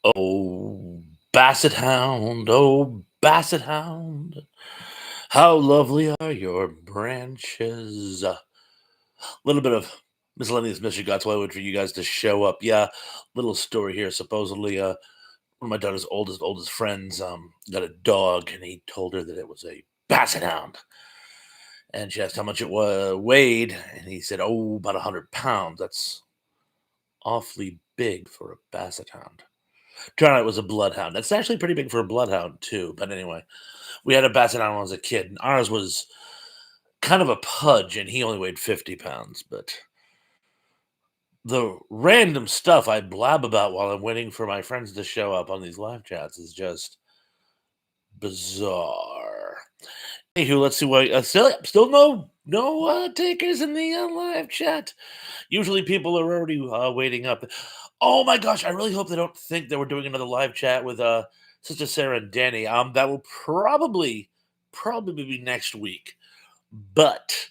Oh, Basset Hound, oh, Basset Hound, how lovely are your branches. A little bit of miscellaneous mystery. That's why I wait for you guys to show up. Yeah, little story here. Supposedly, one of my daughter's oldest friends got a dog, and he told her that it was a Basset Hound. And she asked how much it weighed, and he said, "Oh, about 100 pounds. That's awfully big for a Basset Hound." Turned out it was a bloodhound. That's actually pretty big for a bloodhound too. But anyway, we had a basset hound when I was a kid, and ours was kind of a pudge, and he only weighed 50 pounds. But the random stuff I blab about while I'm waiting for my friends to show up on these live chats is just bizarre. Anywho, let's see what still no takers in the live chat. Usually people are already waiting up. Oh my gosh, I really hope they don't think that we're doing another live chat with Sister Sarah and Danny. That will probably be next week. But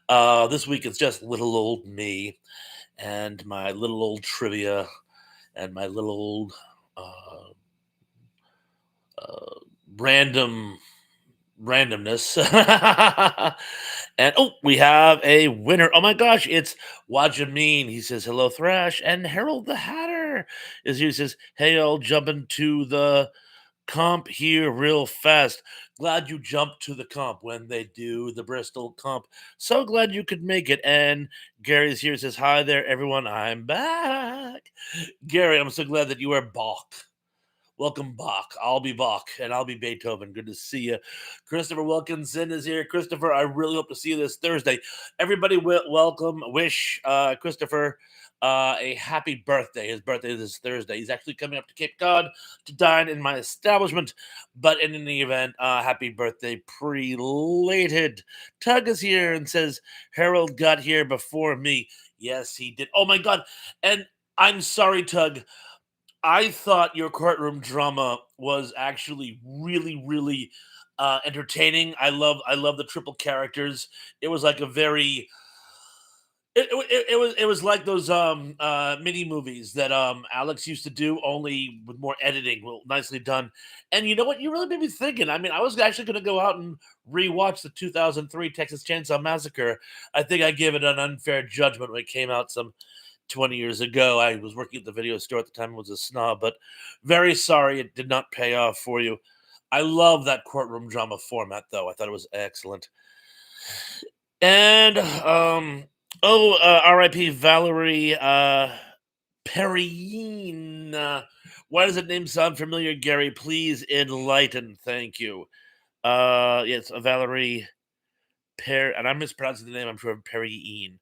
this week it's just little old me and my little old trivia and my little old uh, uh, random randomness. And oh, we have a winner. Oh my gosh, it's Wajamin. He says, "Hello, Thrash." And Harold the Hatter is here. He says, "Hey, all, jumping to the comp here real fast. Glad you jumped to the comp when they do the Bristol comp. So glad you could make it." And Gary's here, says, "Hi there, everyone. I'm back." Gary, I'm so glad that you are back. Welcome, Bach. I'll be Bach, and I'll be Beethoven. Good to see you. Christopher Wilkinson is here. Christopher, I really hope to see you this Thursday. Everybody, welcome. Wish Christopher a happy birthday. His birthday is this Thursday. He's actually coming up to Cape Cod to dine in my establishment. But in any event, happy birthday, prelated. Tug is here and says Harold got here before me. Yes, he did. Oh my God! And I'm sorry, Tug. I thought your courtroom drama was actually really entertaining. I love the triple characters. It was like a very it was like those mini movies that Alex used to do, only with more editing. Well, nicely done. And you know what? You really made me thinking. I mean, I was actually going to go out and rewatch the 2003 Texas Chainsaw Massacre. I think I gave it an unfair judgment when it came out some 20 years ago. I was working at the video store at the time, was a snob, but very sorry it did not pay off for you. I love that courtroom drama format, though. I thought it was excellent. And R.I.P. Valerie Perrine. Why does that name sound familiar, Gary? Please enlighten. Thank you. Yes, Valerie and I'm mispronouncing the name. I'm sure Perrine.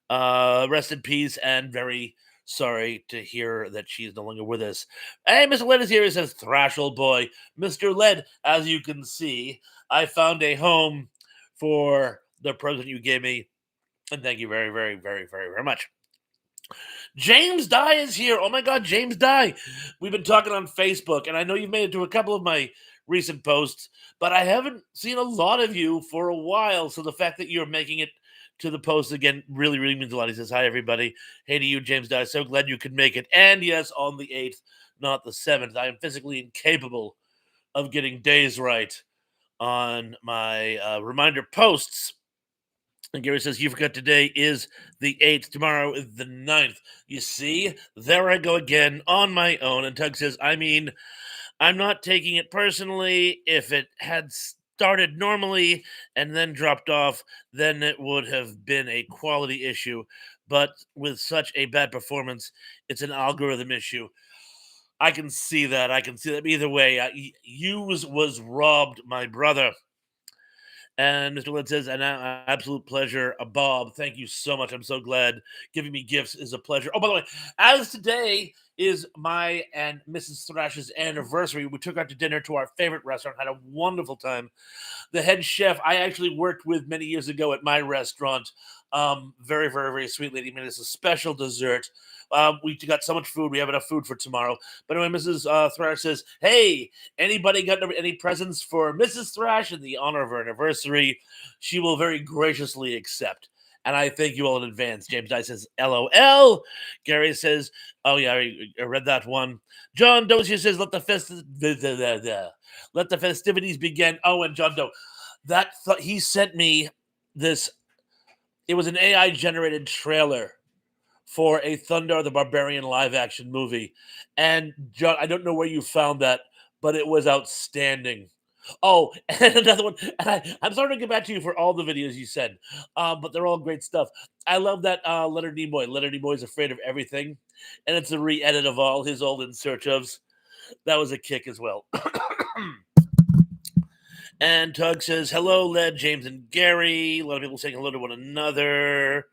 Rest in peace, and very sorry to hear that she's no longer with us. Hey, Mr. Led is here. He says, "Thrash, old boy." Mr. Led, as you can see, I found a home for the present you gave me, and thank you very much. James Dye is here. Oh my God, James Dye. We've been talking on Facebook, and I know you've made it to a couple of my recent posts, but I haven't seen a lot of you for a while. So the fact that you're making it to the post again really means a lot. He says, "Hi, everybody. Hey to you, James Dye. So glad you could make it. And yes, on the 8th, not the 7th. I am physically incapable of getting days right on my reminder posts." And Gary says, "You forgot today is the 8th. Tomorrow is the 9th. You see, there I go again on my own." And Tug says, "I mean, I'm not taking it personally. If it had started normally and then dropped off, then it would have been a quality issue. But with such a bad performance, it's an algorithm issue." I can see that. I can see that. Either way, you was robbed, my brother. And Mr. Lynn says, "An absolute pleasure. Bob, thank you so much. I'm so glad. Giving me gifts is a pleasure." Oh, by the way, as today is my and Mrs. Thrash's anniversary, we took out to dinner to our favorite restaurant, had a wonderful time. The head chef I actually worked with many years ago at my restaurant. Very sweet lady, made us a special dessert. We got so much food. We have enough food for tomorrow. But anyway, Mrs. Thrash says, "Hey, anybody got any presents for Mrs. Thrash in the honor of her anniversary? She will very graciously accept." And I thank you all in advance. James Dye says, LOL. Gary says, oh, yeah, I read that one. John Dozier says, let the festivities begin. Oh, and John Doe, he sent me this. It was an AI generated trailer for a Thunder the Barbarian live action movie. And John, I don't know where you found that, but it was outstanding. Oh, and another one. And I'm sorry to get back to you for all the videos you sent, but they're all great stuff. I love that Leonard Nimoy. Leonard Nimoy is afraid of everything, and it's a re-edit of all his old In Search ofs. That was a kick as well. And Tug says, hello, Led, James, and Gary. A lot of people saying hello to one another.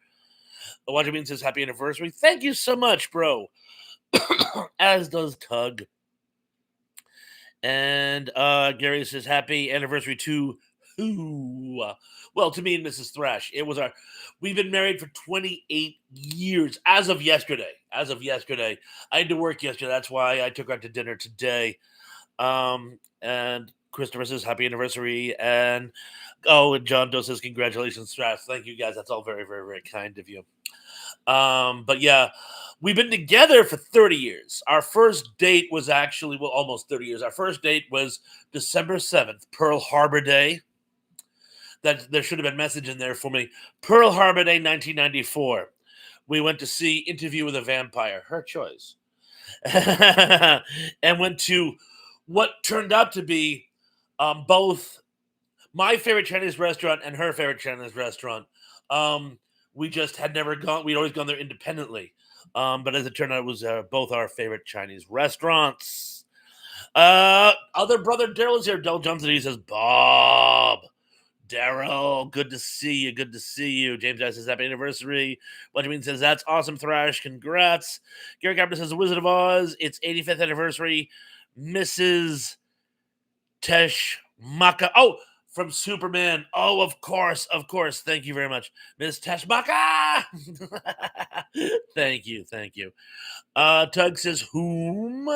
Bean says, happy anniversary. Thank you so much, bro. As does Tug. And Gary says, happy anniversary to who? Well, to me and Mrs. Thrash. We've been married for 28 years as of yesterday. I had to work yesterday. That's why I took her out to dinner today. And Christopher says, happy anniversary. And John Doe says, congratulations, Thrash. Thank you, guys. That's all very, very, very kind of you. But yeah, we've been together for 30 years. Our first date was actually, almost 30 years. Our first date was December 7th, Pearl Harbor Day. That there should have been message in there for me. Pearl Harbor Day, 1994. We went to see Interview with a Vampire, her choice. And went to what turned out to be both my favorite Chinese restaurant and her favorite Chinese restaurant. We just had never gone. We'd always gone there independently. But as it turned out, it was both our favorite Chinese restaurants. Other brother Daryl is here. Daryl Johnson. He says, Bob. Daryl, good to see you. Good to see you. James Dice says, happy anniversary. Benjamin says, that's awesome, Thrash. Congrats. Gary Captain says, The Wizard of Oz. It's 85th anniversary. Mrs. Tesh Maka. Oh, from Superman. Oh, of course. Thank you very much. Miss Teshbaka. Thank you. Tug says, whom?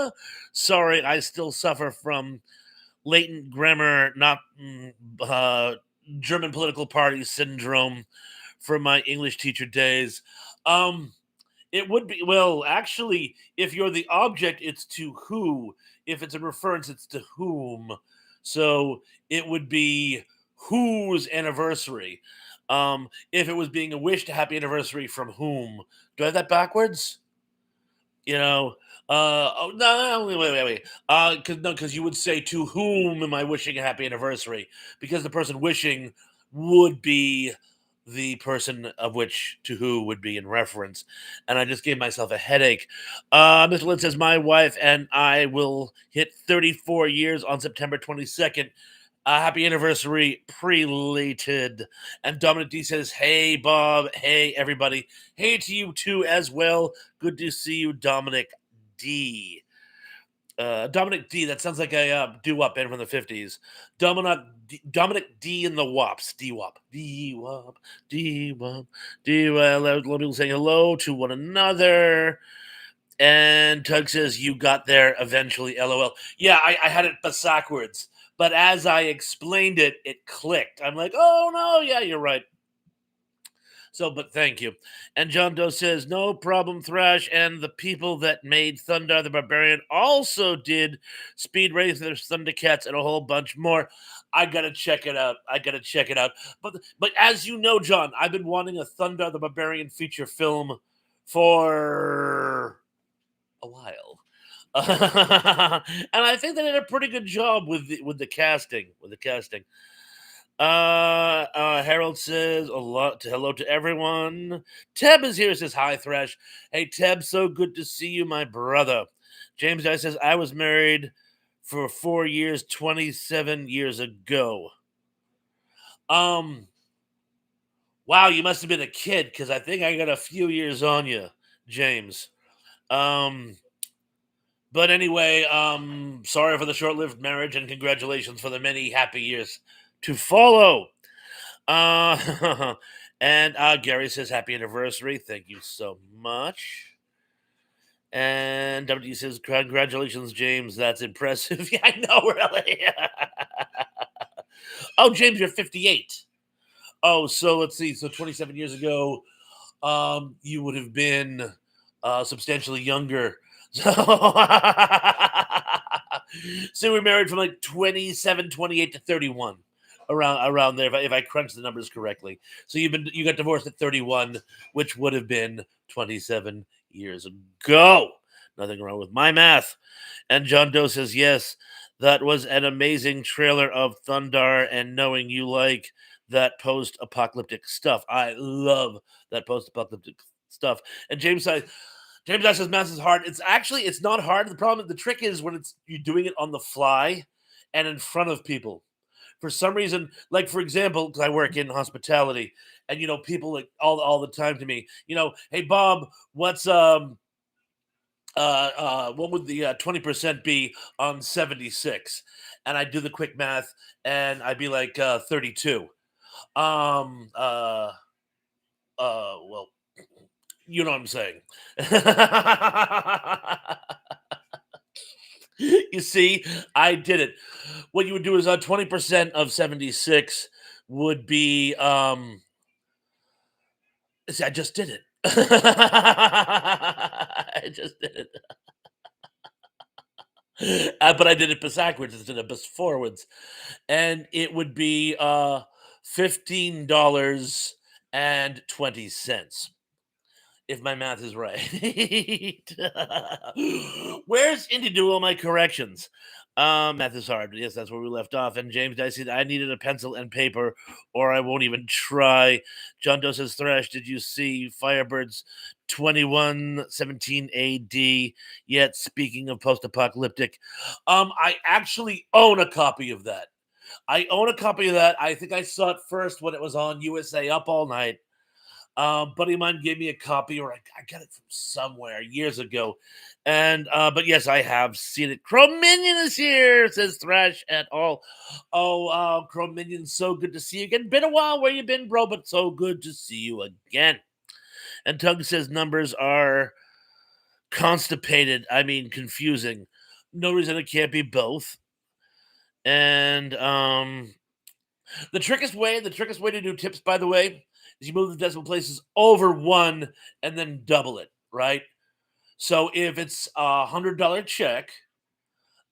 Sorry, I still suffer from latent grammar, not German political party syndrome from my English teacher days. It would be, actually, if you're the object, it's to who. If it's a reference, it's to whom. So it would be whose anniversary. If it was being a wish to happy anniversary from whom. Do I have that backwards? No, wait. Because you would say, to whom am I wishing a happy anniversary? Because the person wishing would be the person of which to who would be in reference. And I just gave myself a headache. Mr. Lynn says, my wife and I will hit 34 years on September 22nd. Happy anniversary, prelated. And Dominic D says, hey, Bob. Hey, everybody. Hey to you, too, as well. Good to see you, Dominic D. Dominic D, that sounds like a doo-wop band from the 50s. Dominic D and the Wops. D-Wop. D-Wop. D-Wop. D-Wop. A lot of people saying hello to one another. And Tug says, you got there eventually, LOL. Yeah, I had it backwards. But as I explained it, it clicked. I'm like, oh, no, yeah, you're right. So, but thank you. And John Doe says, no problem, Thrash. And the people that made Thunder the Barbarian also did Speed Racers, Thundercats, and a whole bunch more. I got to check it out. But as you know, John, I've been wanting a Thunder the Barbarian feature film for a while. And I think they did a pretty good job with the casting. Harold says hello to everyone. Teb is here, says hi, Thrash. Hey, Teb, so good to see you, my brother. James Dice says, I was married for 4 years, 27 years ago. Wow, you must have been a kid, because I think I got a few years on you, James. But anyway, sorry for the short-lived marriage, and congratulations for the many happy years to follow. And Gary says, happy anniversary. Thank you so much. And WD says, congratulations, James. That's impressive. Yeah, I know, really. Oh, James, you're 58. Oh, so let's see. So 27 years ago, you would have been substantially younger. So, so we're married from like 27, 28 to 31, around there. If I crunch the numbers correctly, so you got divorced at 31, which would have been 27 years ago. Nothing wrong with my math. And John Doe says yes. That was an amazing trailer of Thundar, and knowing you like that post-apocalyptic stuff. I love that post-apocalyptic stuff. And James I says math is hard. It's not hard. The trick is when it's you're doing it on the fly and in front of people. For some reason, like for example, because I work in hospitality, and people like all the time to me, hey Bob, what would the 20% be on 76? And I do the quick math, and I'd be like 32. Um, uh, well, you know what I'm saying. You see, I did it. What you would do is 20% of 76 would be see, I just did it. I just did it. But I did it backwards instead of forwards. And it would be $15.20 if my math is right. Where's Indy do all my corrections? Math is hard. Yes, that's where we left off. And James Dicey, I needed a pencil and paper, or I won't even try. John Doe says, Thrash, did you see Firebirds 2117 AD? Yet, speaking of post apocalyptic, I actually own a copy of that. I own a copy of that. I think I saw it first when it was on USA Up All Night. Buddy of mine gave me a copy, or I got it from somewhere years ago. And but yes, I have seen it. Chrome Minion is here, says Thrash at all. Oh, Chrome Minion, so good to see you again. Been a while where you been, bro, but so good to see you again. And Tug says numbers are constipated. I mean, confusing. No reason it can't be both. And the trickiest way to do tips, by the way, is you move the decimal places over one and then double it, right? So if it's $100 check,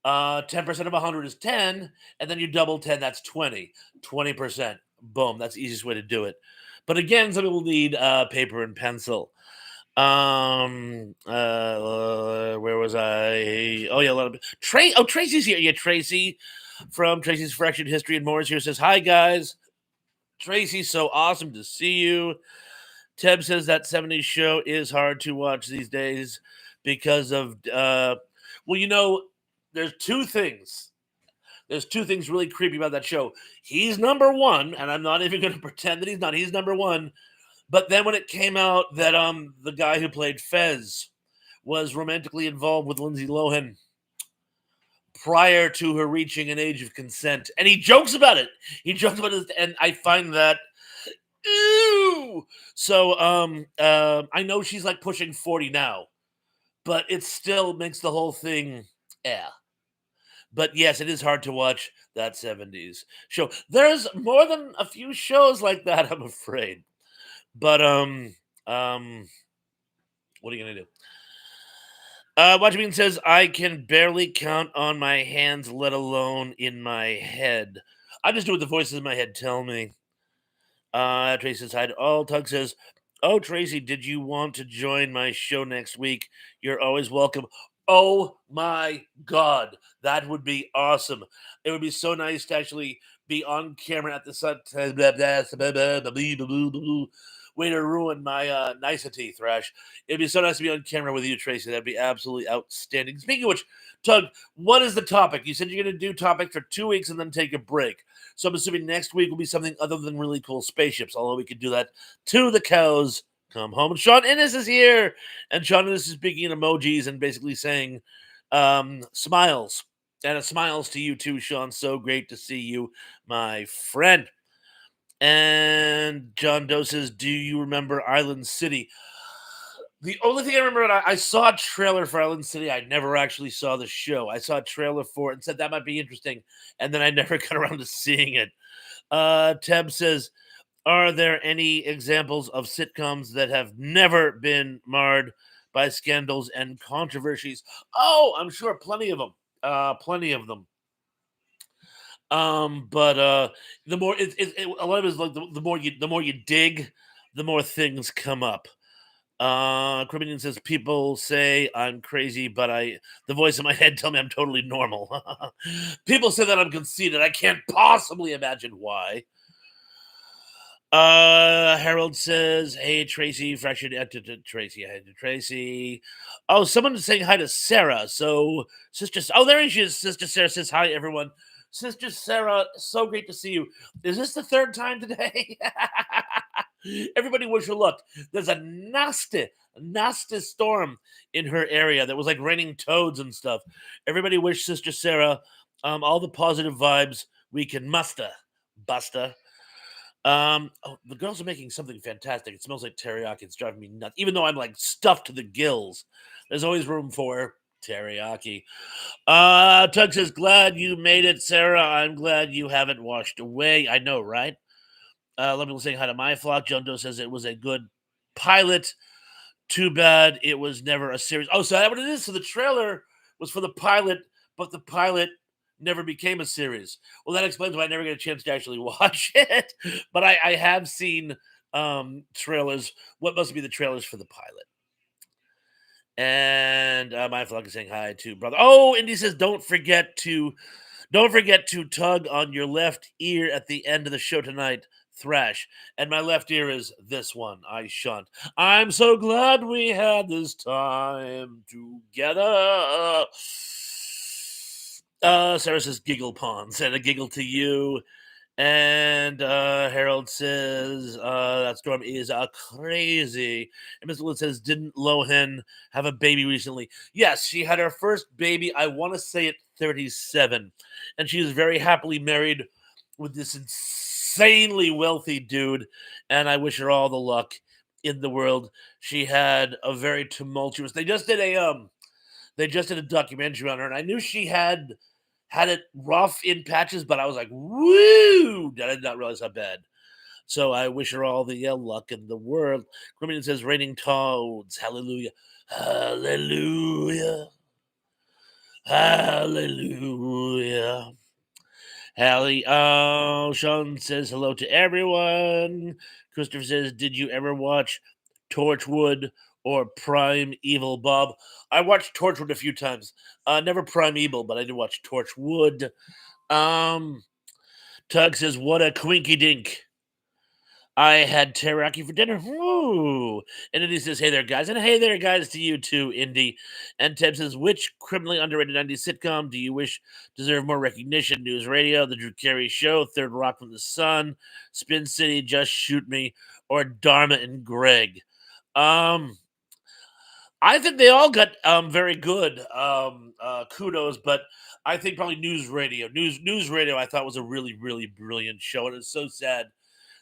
10% of 100 is 10, and then you double 10, that's 20. 20%. Boom. That's the easiest way to do it. But again, some people need paper and pencil. Where was I? Oh yeah, a lot of Tracy's here. Yeah, Tracy from Tracy's Fractured History and More is here. Says hi guys. Tracy, so awesome to see you. Teb says that 70s show is hard to watch these days because of well, there's two things. There's two things really creepy about that show. He's number one, and I'm not even going to pretend that he's not. He's number one. But then when it came out that the guy who played Fez was romantically involved with Lindsay Lohan prior to her reaching an age of consent, and he jokes about it. He jokes about it, and I find that ew. So I know she's like pushing 40 now, but it still makes the whole thing yeah. But yes, it is hard to watch that 70s show. There's more than a few shows like that, I'm afraid. But um what are you gonna do? Watchbean says I can barely count on my hands, let alone in my head. I just do what the voices in my head tell me. Tracy says hi to all. Tug says, "Oh, Tracy, did you want to join my show next week? You're always welcome." Oh my God, that would be awesome. It would be so nice to actually be on camera at the sun. Way to ruin my nicety, Thrash. It'd be so nice to be on camera with you, Tracy. That'd be absolutely outstanding. Speaking of which, Tug, what is the topic? You said you're going to do topic for 2 weeks and then take a break. So I'm assuming next week will be something other than really cool spaceships, although we could do that to the cows come home. And Sean Innes is here. And Sean Innes is speaking in emojis and basically saying smiles. And it smiles to you too, Sean. So great to see you, my friend. And John Doe says, do you remember Island City? The only thing I remember, I saw a trailer for Island City. I never actually saw the show. I saw a trailer for it and said that might be interesting. And then I never got around to seeing it. Teb says, Are there any examples of sitcoms that have never been marred by scandals and controversies? Oh, I'm sure plenty of them. Plenty of them. But the more a lot of it is like the more you dig, the more things come up. Criminal says people say I'm crazy, but the voice in my head tell me I'm totally normal. People say that I'm conceited. I can't possibly imagine why. Harold says, "Hey Tracy, fractured Tracy. Hi to Tracy. Oh, someone's saying hi to Sarah. So sister, oh there she is. Sister Sarah says hi everyone. Sister Sarah, so great to see you. Is this the third time today? Everybody wish her luck. There's a nasty storm in her area that was like raining toads and stuff. Everybody wish Sister Sarah all the positive vibes we can muster. Buster. Oh, the girls are making something fantastic. It smells like teriyaki. It's driving me nuts. Even though I'm like stuffed to the gills, there's always room for teriyaki. Tug says, glad you made it, Sarah. I'm glad you haven't washed away. I know, right? Let me say hi to my flock. John Doe says it was a good pilot. Too bad it was never a series. Oh, so that's what it is. So the trailer was for the pilot, but the pilot never became a series. Well, that explains why I never get a chance to actually watch it. But I have seen trailers. What must be the trailers for the pilot? And my vlog is saying hi to brother. Oh, Indy says don't forget to tug on your left ear at the end of the show tonight. Thrash. And my left ear is this one. I shunt. I'm so glad we had this time together. Sarah says giggle pawns and a giggle to you. And Harold says that storm is crazy. And Mr. Wood says, didn't Lohan have a baby recently? Yes, she had her first baby, I want to say at 37. And she is very happily married with this insanely wealthy dude. And I wish her all the luck in the world. She had a very tumultuous. They just did a documentary on her, and I knew she had it rough in patches, but I was like, woo! I did not realize how bad. So I wish her all the luck in the world. Criminal says, raining toads. Hallelujah. Hallelujah. Hallelujah. Hallie. Oh, Sean says hello to everyone. Christopher says, did you ever watch Torchwood or Prime Evil, Bob? I watched Torchwood a few times. Never Prime Evil, but I did watch Torchwood. Um, Tug says, what a quinky dink. I had teriyaki for dinner. Woo! And Indy says, hey there, guys. And hey there, guys, to you too, Indy. And Ted says, which criminally underrated 90s sitcom do you wish deserved more recognition? News Radio, The Drew Carey Show, Third Rock from the Sun, Spin City, Just Shoot Me, or Dharma and Greg? I think they all got very good kudos, but I think probably News Radio. News Radio I thought was a really, really brilliant show. And it's so sad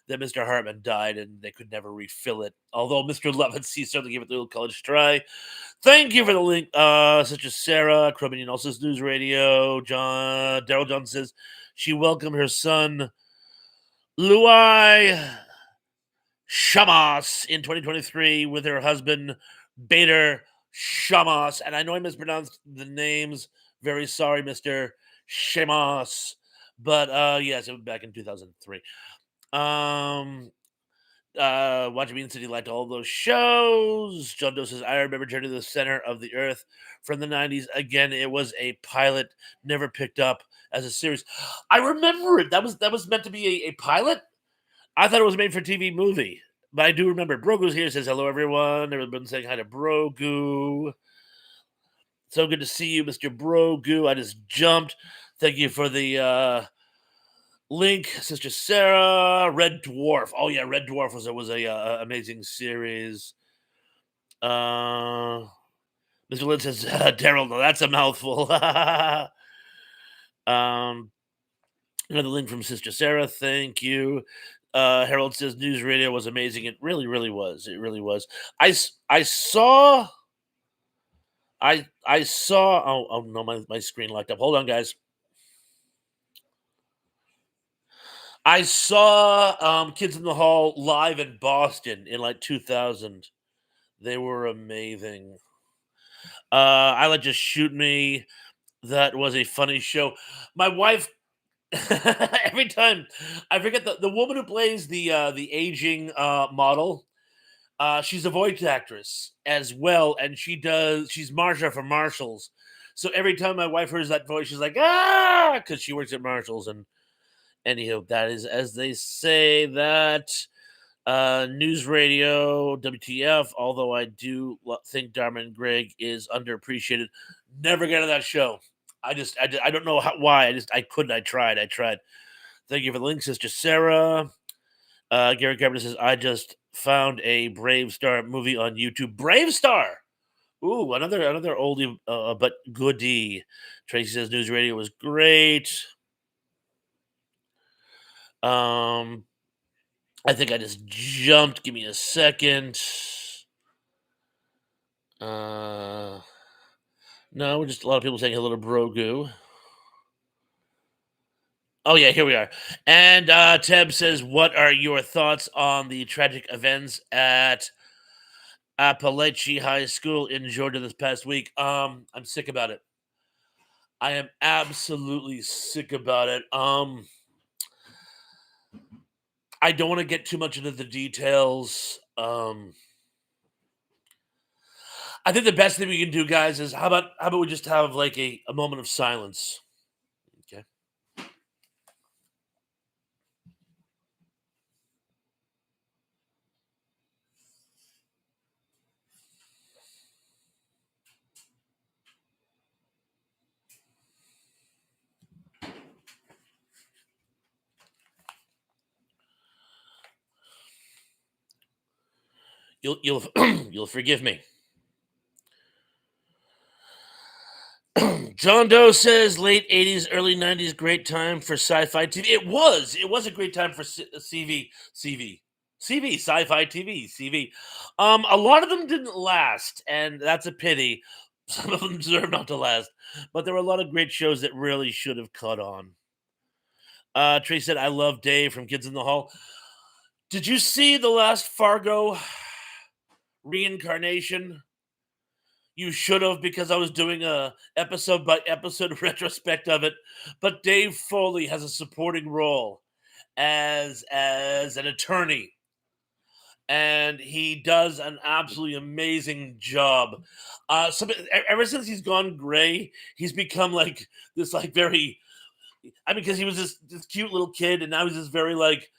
that Mr. Hartman died and they could never refill it. Although Mr. Lovitz, he certainly gave it the little college try. Thank you for the link, such as Sarah, Crumminian also says News Radio. Daryl Johnson says she welcomed her son, Luai Shamas, in 2023 with her husband, Bader Shamas. And I know I mispronounced the names. Very sorry, Mr. Shamas. But yes, it was back in 2003. Watching Bean City liked all those shows. John Doe says, I remember Journey to the Center of the Earth from the 90s. Again, it was a pilot, never picked up as a series. I remember it. That was meant to be a pilot. I thought it was made for TV movie. But I do remember Brogu's here, says hello everyone. Everyone saying hi to Brogu. So good to see you, Mr. Brogu. I just jumped. Thank you for the link, Sister Sarah. Red Dwarf. Oh yeah, Red Dwarf was a amazing series. Mr. Lynn says Daryl. No, that's a mouthful. Another link from Sister Sarah. Thank you. Harold says News Radio was amazing. It really, really was. It really was. I saw. I saw. Oh no, my screen locked up. Hold on, guys. I saw Kids in the Hall live in Boston in like 2000. They were amazing. I Like Just Shoot Me. That was a funny show. My wife every time I forget the woman who plays the aging model. She's a voice actress as well, and she's Marsha from Marshalls. So every time my wife hears that voice, she's like, ah, because she works at Marshalls. And anyhow, that is as they say that news radio, WTF, although I do think Dharma and Greg is underappreciated. Never get on that show. I don't know why. I couldn't. I tried. Thank you for the link, Sister Sarah. Gary Carpenter says, I just found a Brave Star movie on YouTube. Brave Star. Ooh, another oldie but goodie. Tracy says news radio was great. Um, I think I just jumped. Give me a second. Uh, no, we're just a lot of people saying hello to Brogu. Oh yeah, here we are. And Teb says, "What are your thoughts on the tragic events at Appalachia High School in Georgia this past week?" I'm sick about it. I am absolutely sick about it. I don't want to get too much into the details. I think the best thing we can do, guys, is how about we just have like a moment of silence? Okay. You'll you'll forgive me. John Doe says late 80s, early 90s, great time for sci-fi TV. It was a great time for sci-fi TV, CV. A lot of them didn't last, and that's a pity. Some of them deserve not to last, but there were a lot of great shows that really should have caught on. Trey said, I love Dave from Kids in the Hall. Did you see the last Fargo reincarnation? You should have, because I was doing a episode by episode retrospect of it. But Dave Foley has a supporting role as an attorney, and he does an absolutely amazing job. Ever since he's gone gray, he's become like this, like very. I mean, because he was this cute little kid, and now he's this very like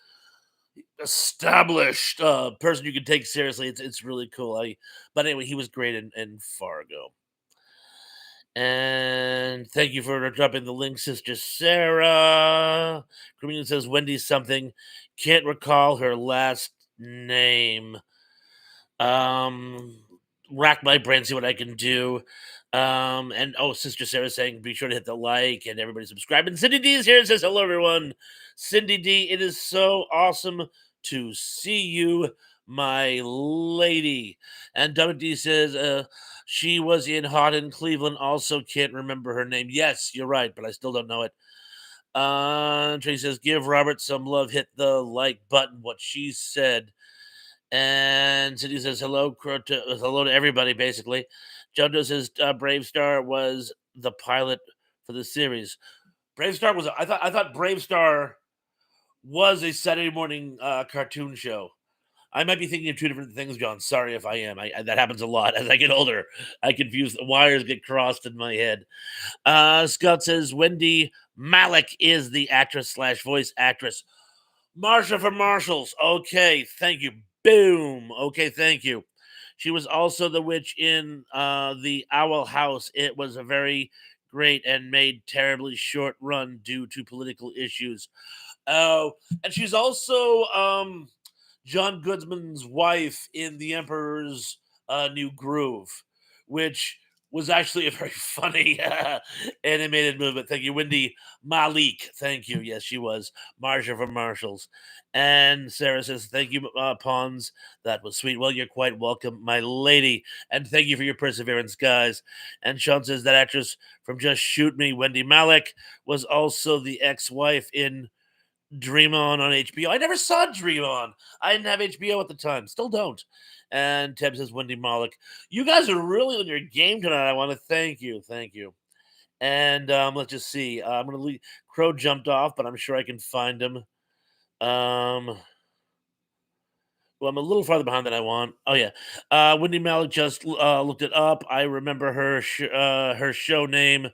established person you can take seriously. It's really cool. But anyway, he was great in Fargo. And thank you for dropping the link, Sister Sarah. Comedian says Wendy something. Can't recall her last name. Um, Rack my brain, see what I can do. And oh, Sister Sarah saying be sure to hit the like and everybody subscribe. And Cindy D is here and says hello, everyone. Cindy D, it is so awesome to see you, my lady. And WD says she was in Hot in Cleveland. Also, can't remember her name. Yes, you're right, but I still don't know it. Tracy says, give Robert some love. Hit the like button. What she said. And Cindy says, hello to everybody, basically. John Doe says, Brave Star was the pilot for the series. Brave Star was, I thought Brave Star was a Saturday morning cartoon show. I might be thinking of two different things, John. Sorry if I am. That happens a lot as I get older. I confuse the wires get crossed in my head. Scott says Wendy Malick is the actress slash voice actress. Marsha from Marshalls. Okay, thank you. Boom. Okay, thank you. She was also the witch in the Owl House. It was a very great and made terribly short run due to political issues. Oh, and she's also John Goodman's wife in The Emperor's New Groove, which was actually a very funny animated movie. Thank you, Wendy Malik. Thank you. Yes, she was Marsha from Marshalls. And Sarah says, thank you, Pons. That was sweet. Well, you're quite welcome, my lady. And thank you for your perseverance, guys. And Sean says that actress from Just Shoot Me, Wendy Malik, was also the ex wife in Dream On HBO. I never saw Dream On. I didn't have HBO at the time. Still don't. And Teb says Wendy Malick. You guys are really on your game tonight. I want to thank you. Thank you. And let's just see. I'm gonna leave. Crow jumped off, but I'm sure I can find him. Well, I'm a little farther behind than I want. Oh yeah, Wendy Malick just looked it up. I remember her show name,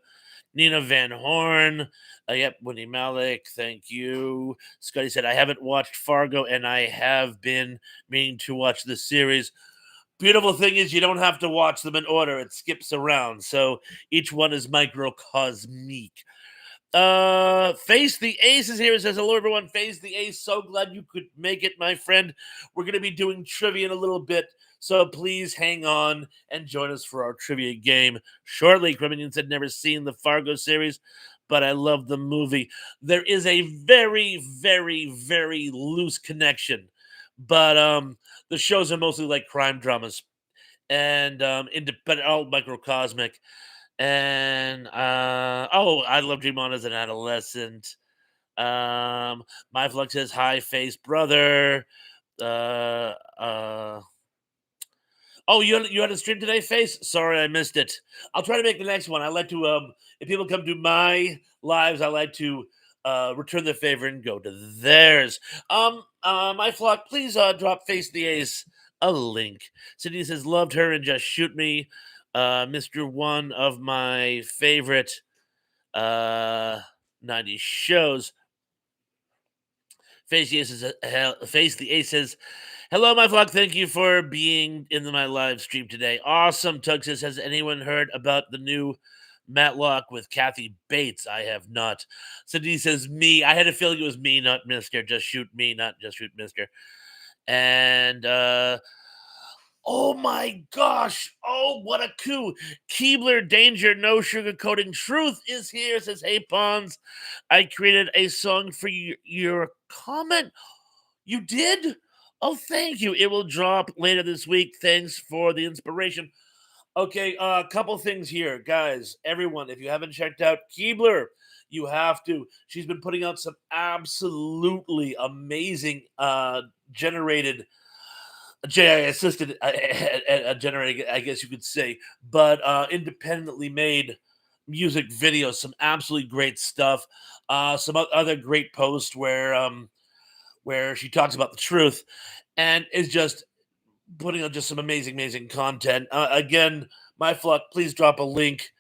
Nina Van Horn. Yep, Wendy Malick. Thank you. Scotty said I haven't watched Fargo, and I have been meaning to watch the series. Beautiful thing is you don't have to watch them in order. It skips around, so each one is microcosmic. Face the Ace is here. It says, hello, everyone. Face the Ace. So glad you could make it, my friend. We're going to be doing trivia in a little bit. So please hang on and join us for our trivia game shortly. Criminal said, never seen the Fargo series, but I love the movie. There is a very, very, very loose connection, but the shows are mostly like crime dramas and but all microcosmic. And oh, I loved Dream On as an adolescent. My Flux says hi, face brother. Uh, uh. Oh, you had a stream today, face? Sorry, I missed it. I'll try to make the next one. I like to if people come to my lives, I like to return the favor and go to theirs. My flock, please drop face the ace a link. Cindy says loved her and just shoot me. Mr. One of my favorite uh 90s shows. Face the Ace says, hello, my flock. Thank you for being in my live stream today. Awesome. Tug says, has anyone heard about the new Matlock with Kathy Bates? I have not. Cindy says, me. I had a feeling it was me, not Mr. Just shoot me, not just shoot Mr. And oh my gosh. Oh, what a coup. Keebler Danger, no sugarcoating. Truth is here, says Hey Pawns. I created a song for your comment. You did? Oh, thank you. It will drop later this week. Thanks for the inspiration. Okay, a couple things here, guys. Everyone, if you haven't checked out Keebler, you have to. She's been putting out some absolutely amazing generated JI assisted generating, I guess you could say, but independently made music videos. Some absolutely great stuff. Some other great posts where she talks about the truth and is just putting on just some amazing, amazing content. Again, my flock, please drop a link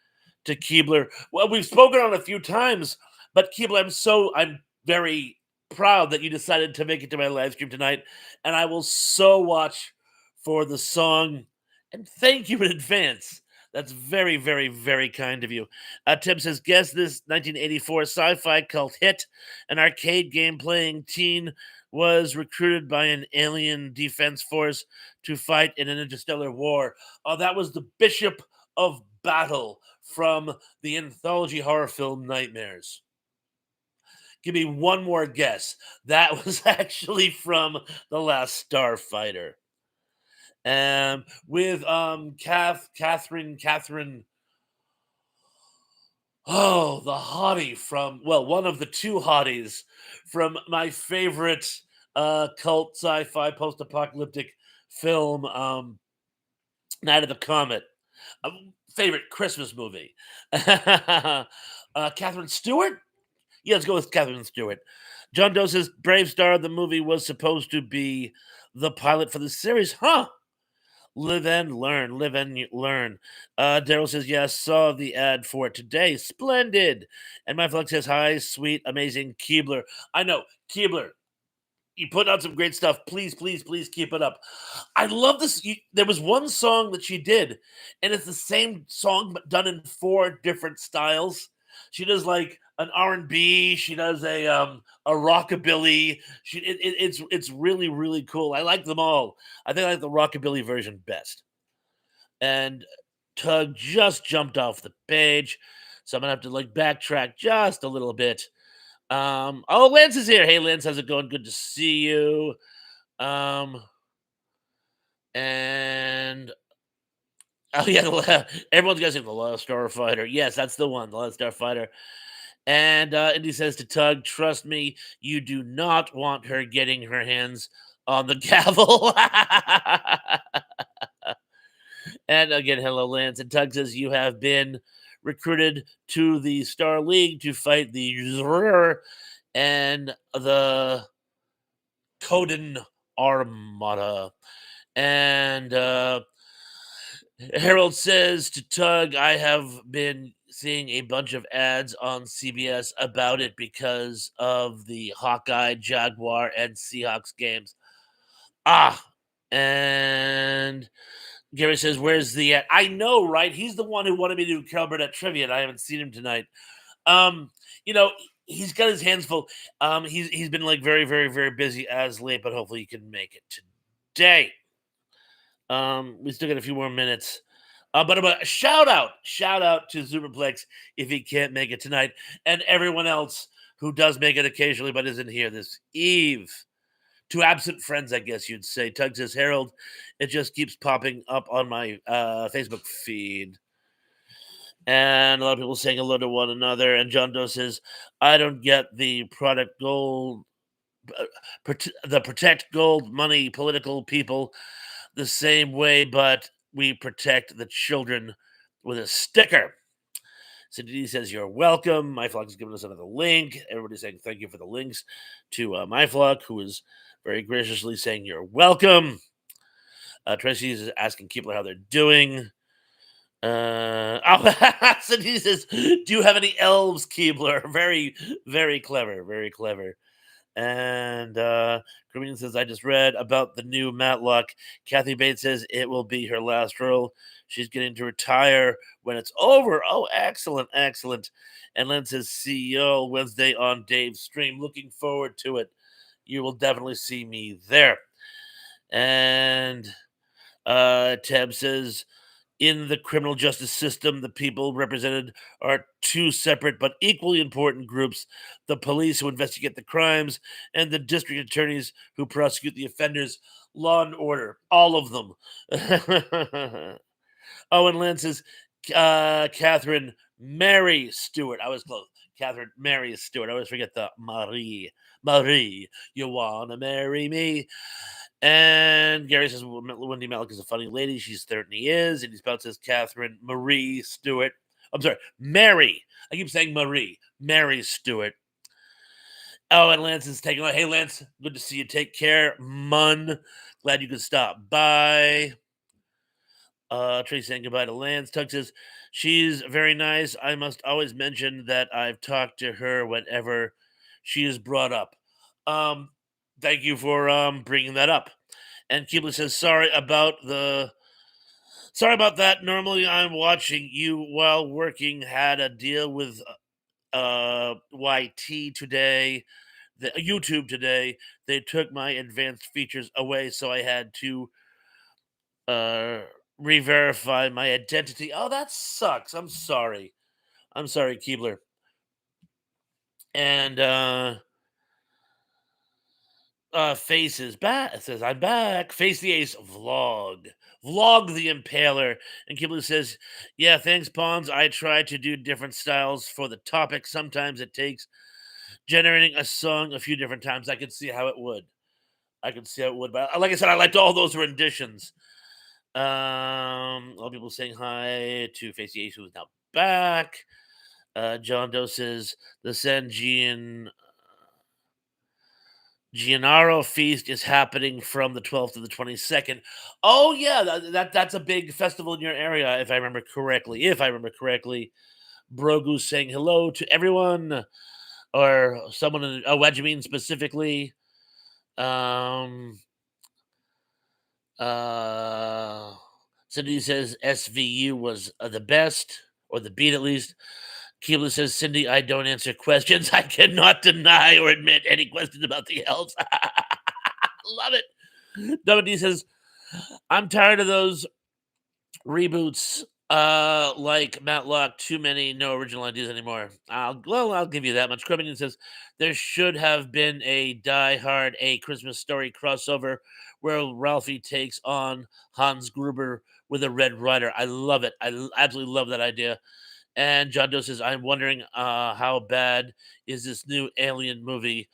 to Keebler. Well, we've spoken on it a few times, but Keebler, I'm very proud that you decided to make it to my live stream tonight, and I will so watch for the song. And thank you in advance. That's very, very, very kind of you. Tim says, guess this 1984 sci-fi cult hit, an arcade game playing teen was recruited by an alien defense force to fight in an interstellar war. Oh, that was the Bishop of Battle from the anthology horror film Nightmares. Give me one more guess. That was actually from The Last Starfighter. With Catherine. Oh, the hottie from, well, one of the two hotties from my favorite cult sci-fi post-apocalyptic film, Night of the Comet. Favorite Christmas movie. Catherine Stewart? Yeah, let's go with Catherine Stewart. John Doe says Brave Star, the movie was supposed to be the pilot for the series. Huh? Live and learn. Live and learn. Daryl says, yes, saw the ad for it today. Splendid. And my flex says, hi, sweet, amazing Keebler. I know, Keebler, you put out some great stuff. Please, please, please keep it up. I love this. There was one song that she did, and it's the same song but done in four different styles. She does like an R&B. She does a rockabilly. It's really really cool. I like them all. I think I like the rockabilly version best. And Tug just jumped off the page, so I'm gonna have to like backtrack just a little bit. Oh, Lance is here. Hey, Lance, how's it going? Good to see you. Um, and oh yeah, everyone's guessing the Last Starfighter. Yes, that's the one, the Last Starfighter. And Indy says to Tug, trust me, you do not want her getting her hands on the gavel. And again, hello, Lance. And Tug says, you have been recruited to the Star League to fight the Zrr and the Coden Armada. And Harold says to Tug, I have been seeing a bunch of ads on CBS about it because of the Hawkeye, Jaguar, and Seahawks games. Ah, and Gary says, "Where's the ad?" I know, right? He's the one who wanted me to do Carol Burnett trivia, and I haven't seen him tonight. Um, you know, he's got his hands full. He's been like very, very, very busy as late, but hopefully he can make it today. We still got a few more minutes. But shout out to Superplex if he can't make it tonight, and everyone else who does make it occasionally but isn't here this eve. To absent friends, I guess you'd say. Tug says, Harold, it just keeps popping up on my Facebook feed. And a lot of people saying hello to one another. And John Doe says, I don't get the product gold, the protect gold money political people the same way, but we protect the children with a sticker. Cindy says, you're welcome. MyFlock has given us another link. Everybody's saying thank you for the links to MyFlock, who is very graciously saying you're welcome. Tracy is asking Keebler how they're doing. Cindy says, do you have any elves, Keebler? Very, very clever. Very clever. And Carmine says, I just read about the new Matlock. Kathy Bates says it will be her last role. She's getting to retire when it's over. Oh, excellent, excellent. And Lynn says, see you Wednesday on Dave's stream. Looking forward to it. You will definitely see me there. And Tab says, in the criminal justice system, the people represented are two separate but equally important groups: the police who investigate the crimes and the district attorneys who prosecute the offenders. Law and order, all of them. Oh, and Lance says, Catherine Mary Stewart. I was close. Catherine Mary Stewart. I always forget the Marie. Marie, you wanna marry me? And Gary says, Wendy Malick is a funny lady. She certainly is. And he spells says Catherine Marie Stewart. I'm sorry, Mary. I keep saying Marie. Mary Stewart. Oh, and Lance is taking on. Hey, Lance, good to see you. Take care, Mun. Glad you could stop by. Tracy saying goodbye to Lance. Tug says, she's very nice. I must always mention that I've talked to her whenever she is brought up. Thank you for bringing that up. And Keebler says, sorry about that. Normally I'm watching you while working. Had a deal with YT today, the YouTube today. They took my advanced features away, so I had to re-verify my identity. Oh, that sucks. I'm sorry. I'm sorry, Keebler. And Faces back. It says, I'm back. Face the Ace vlog. Vlog the Impaler. And Keebler says, yeah, thanks, Pawns. I try to do different styles for the topic. Sometimes it takes generating a song a few different times. I could see how it would. I could see how it would. But like I said, I liked all those renditions. A lot of people saying hi to Face the Ace, who is now back. John Doe says, the San Gennaro feast is happening from the 12th to the 22nd. Oh yeah, that's a big festival in your area, if I remember correctly. Brogu saying hello to everyone, or someone in Wedgemeen specifically. Cindy says SVU was the best, or the beat at least. Keebler says, Cindy, I don't answer questions. I cannot deny or admit any questions about the elves. Love it. WD says, I'm tired of those reboots like Matlock. Too many, no original ideas anymore. I'll give you that much. Cribbington says, there should have been a Die Hard, a Christmas Story crossover where Ralphie takes on Hans Gruber with a Red Rider. I love it. Absolutely love that idea. And John Doe says, I'm wondering how bad is this new Alien movie?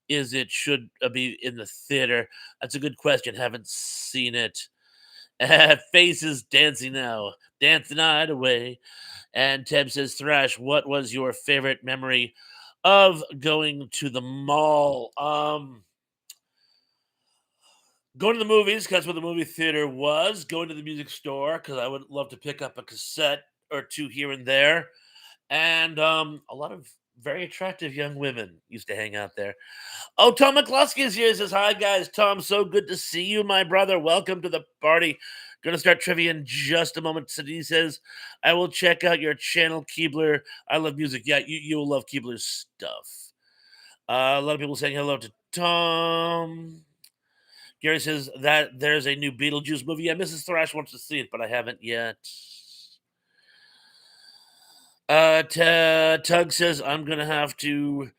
Is it should be in the theater? That's a good question. Haven't seen it. Faces dancing now, dance the night away. And Teb says, Thrash, what was your favorite memory of going to the mall? Going to the movies, 'cause that's what the movie theater was. Going to the music store, because I would love to pick up a cassette or two here and there. And a lot of very attractive young women used to hang out there. Oh, Tom McCluskey is here. He says, Hi, guys. Tom, so good to see you, my brother. Welcome to the party. Gonna start trivia in just a moment. So he says, I will check out your channel, Keebler. I love music. Yeah, you will love Keebler's stuff. A lot of people saying hello to Tom. Gary says that there's a new Beetlejuice movie. Yeah, Mrs. Thrash wants to see it, but I haven't yet. Tug says I'm gonna have to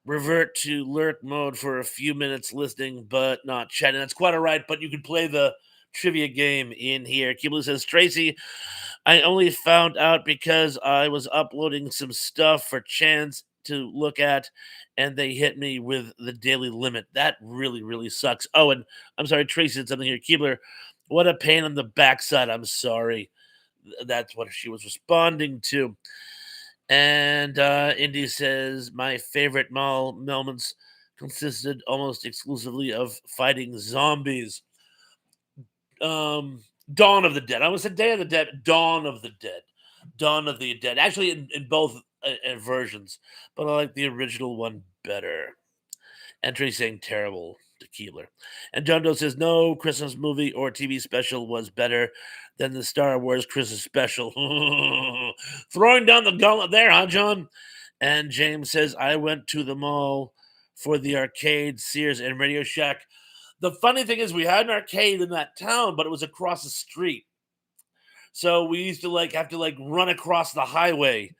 revert to lurk mode for a few minutes listening, but not chatting. That's quite all right, but you can play the trivia game in here. Kibble says, Tracy, I only found out because I was uploading some stuff for Chance to look at, and they hit me with the daily limit. That really, really sucks. Oh, and I'm sorry, Tracy said something here. Keebler, what a pain on the backside. I'm sorry. That's what she was responding to. And Indy says, my favorite mall moments consisted almost exclusively of fighting zombies. Dawn of the Dead. I almost said Day of the Dead. Dawn of the Dead. Dawn of the Dead. Actually, in both versions, but I like the original one better. Entry saying terrible to Keeler. And John Doe says, no Christmas movie or TV special was better than the Star Wars Christmas special. Throwing down the gauntlet there, huh, John? And James says, I went to the mall for the arcade, Sears, and Radio Shack. The funny thing is, we had an arcade in that town, but it was across the street. So we used to have to run across the highway.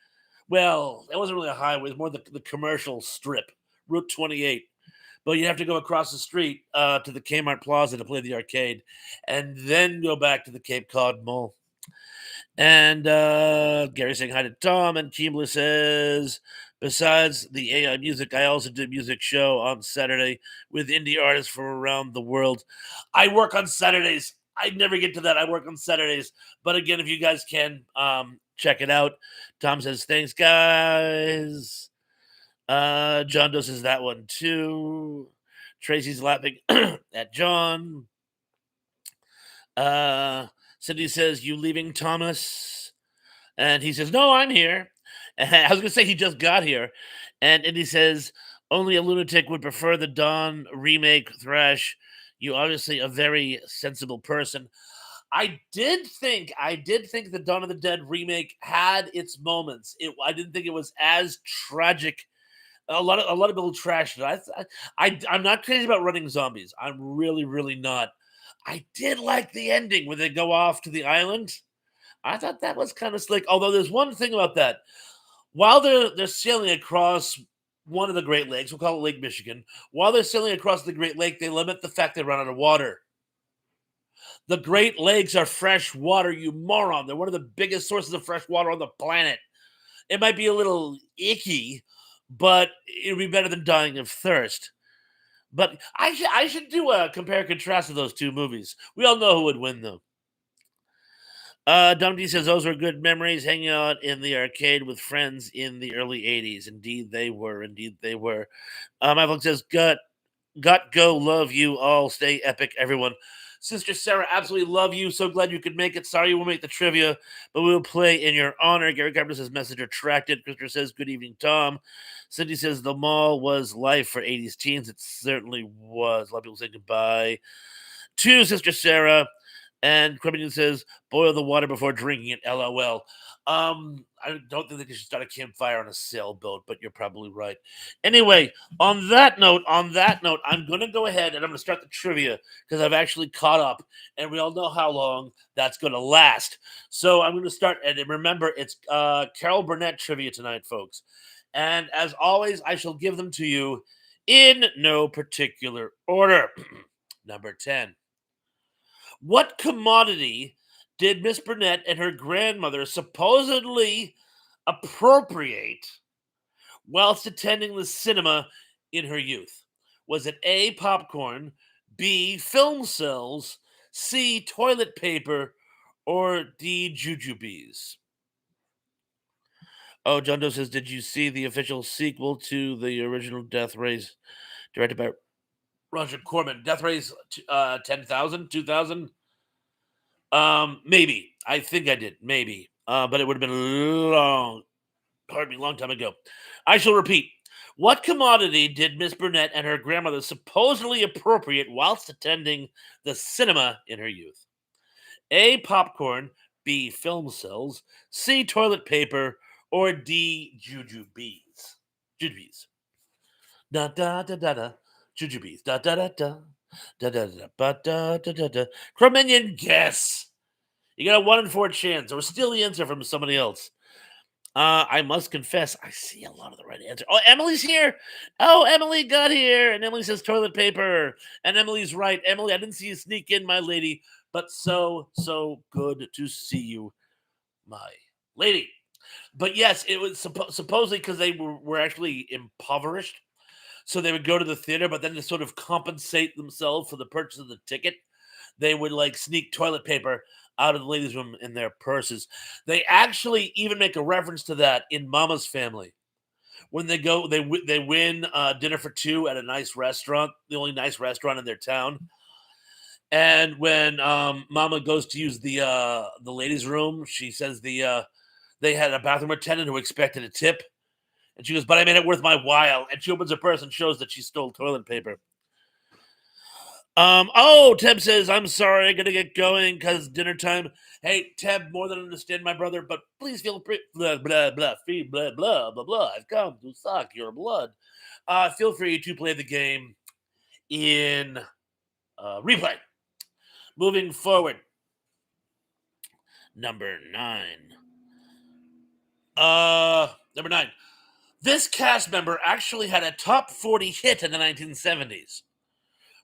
Well, it wasn't really a highway; it was more the commercial strip, Route 28. But you have to go across the street to the Kmart Plaza to play the arcade, and then go back to the Cape Cod Mall. And Gary saying hi to Tom, and Keebler says, besides the AI music, I also do a music show on Saturday with indie artists from around the world. I work on Saturdays. I never get to that. I work on Saturdays. But again, if you guys can check it out. Tom says, thanks, guys. John Doe says that one too. Tracy's laughing at John. Cindy says, you leaving, Thomas? And he says, no, I'm here. And I was going to say he just got here. And he says, only a lunatic would prefer the Dawn remake, Thrash. You obviously a very sensible person. I did think the Dawn of the Dead remake had its moments. I didn't think it was as tragic. A lot of people trashed it. I'm not crazy about running zombies. I'm really, really not. I did like the ending where they go off to the island. I thought that was kind of slick. Although there's one thing about that. While they're sailing across one of the Great Lakes, we'll call it Lake Michigan. While they're sailing across the Great Lake, they limit the fact they run out of water. The Great Lakes are fresh water, you moron. They're one of the biggest sources of fresh water on the planet. It might be a little icky, but it would be better than dying of thirst. But I should do a compare and contrast of those two movies. We all know who would win, though. Dum D says those were good memories hanging out in the arcade with friends in the early 80s. Indeed, they were. Indeed, they were. Michael says, Gut, go, love you all. Stay epic, everyone. Sister Sarah, absolutely love you. So glad you could make it. Sorry you won't make the trivia, but we will play in your honor. Gary Carpenter says, message retracted. Christopher says, good evening, Tom. Cindy says, the mall was life for 80s teens. It certainly was. A lot of people say goodbye to Sister Sarah. And Cribbington says, boil the water before drinking it. LOL. I don't think they should start a campfire on a sailboat, but you're probably right. Anyway, on that note, I'm going to go ahead and I'm going to start the trivia because I've actually caught up, and we all know how long that's going to last. So I'm going to start, and remember, it's Carol Burnett trivia tonight, folks. And as always, I shall give them to you in no particular order. Number 10. What commodity did Miss Burnett and her grandmother supposedly appropriate whilst attending the cinema in her youth? Was it A, popcorn, B, film cells, C, toilet paper, or D, jujubes? Oh, John Doe says, did you see the official sequel to the original Death Race directed by Roger Corman? Death Race 10,000, 2,000? Maybe. I think I did. Maybe. But it would have been long, pardon me, long time ago. I shall repeat. What commodity did Miss Burnett and her grandmother supposedly appropriate whilst attending the cinema in her youth? A, popcorn, B, film cells, C, toilet paper, or D, jujubes? Jujubes. Da da da da da. Jujubes. Da da da da. Da da da da da da da da. Cro-Magnon, guess. You got a 1 in 4 chance, or steal the answer from somebody else. I must confess, I see a lot of the right answer. Oh, Emily's here. Oh, Emily got here. And Emily says toilet paper. And Emily's right. Emily, I didn't see you sneak in, my lady, but so good to see you, my lady. But yes, it was supposedly because they were actually impoverished. So they would go to the theater, but then to sort of compensate themselves for the purchase of the ticket, they would like sneak toilet paper out of the ladies' room in their purses. They actually even make a reference to that in Mama's Family. When they go, they win dinner for two at a nice restaurant, the only nice restaurant in their town. And when Mama goes to use the ladies' room, she says they had a bathroom attendant who expected a tip, and she goes, "But I made it worth my while." And she opens her purse and shows that she stole toilet paper. Oh, Teb says, I'm sorry, I gotta get going because dinner time. Hey, Teb, more than understand, my brother, but please feel free, blah, blah, blah, free, blah, blah, blah, blah. I've come to suck your blood. Feel free to play the game in replay. Moving forward, number nine. Number nine. This cast member actually had a top 40 hit in the 1970s.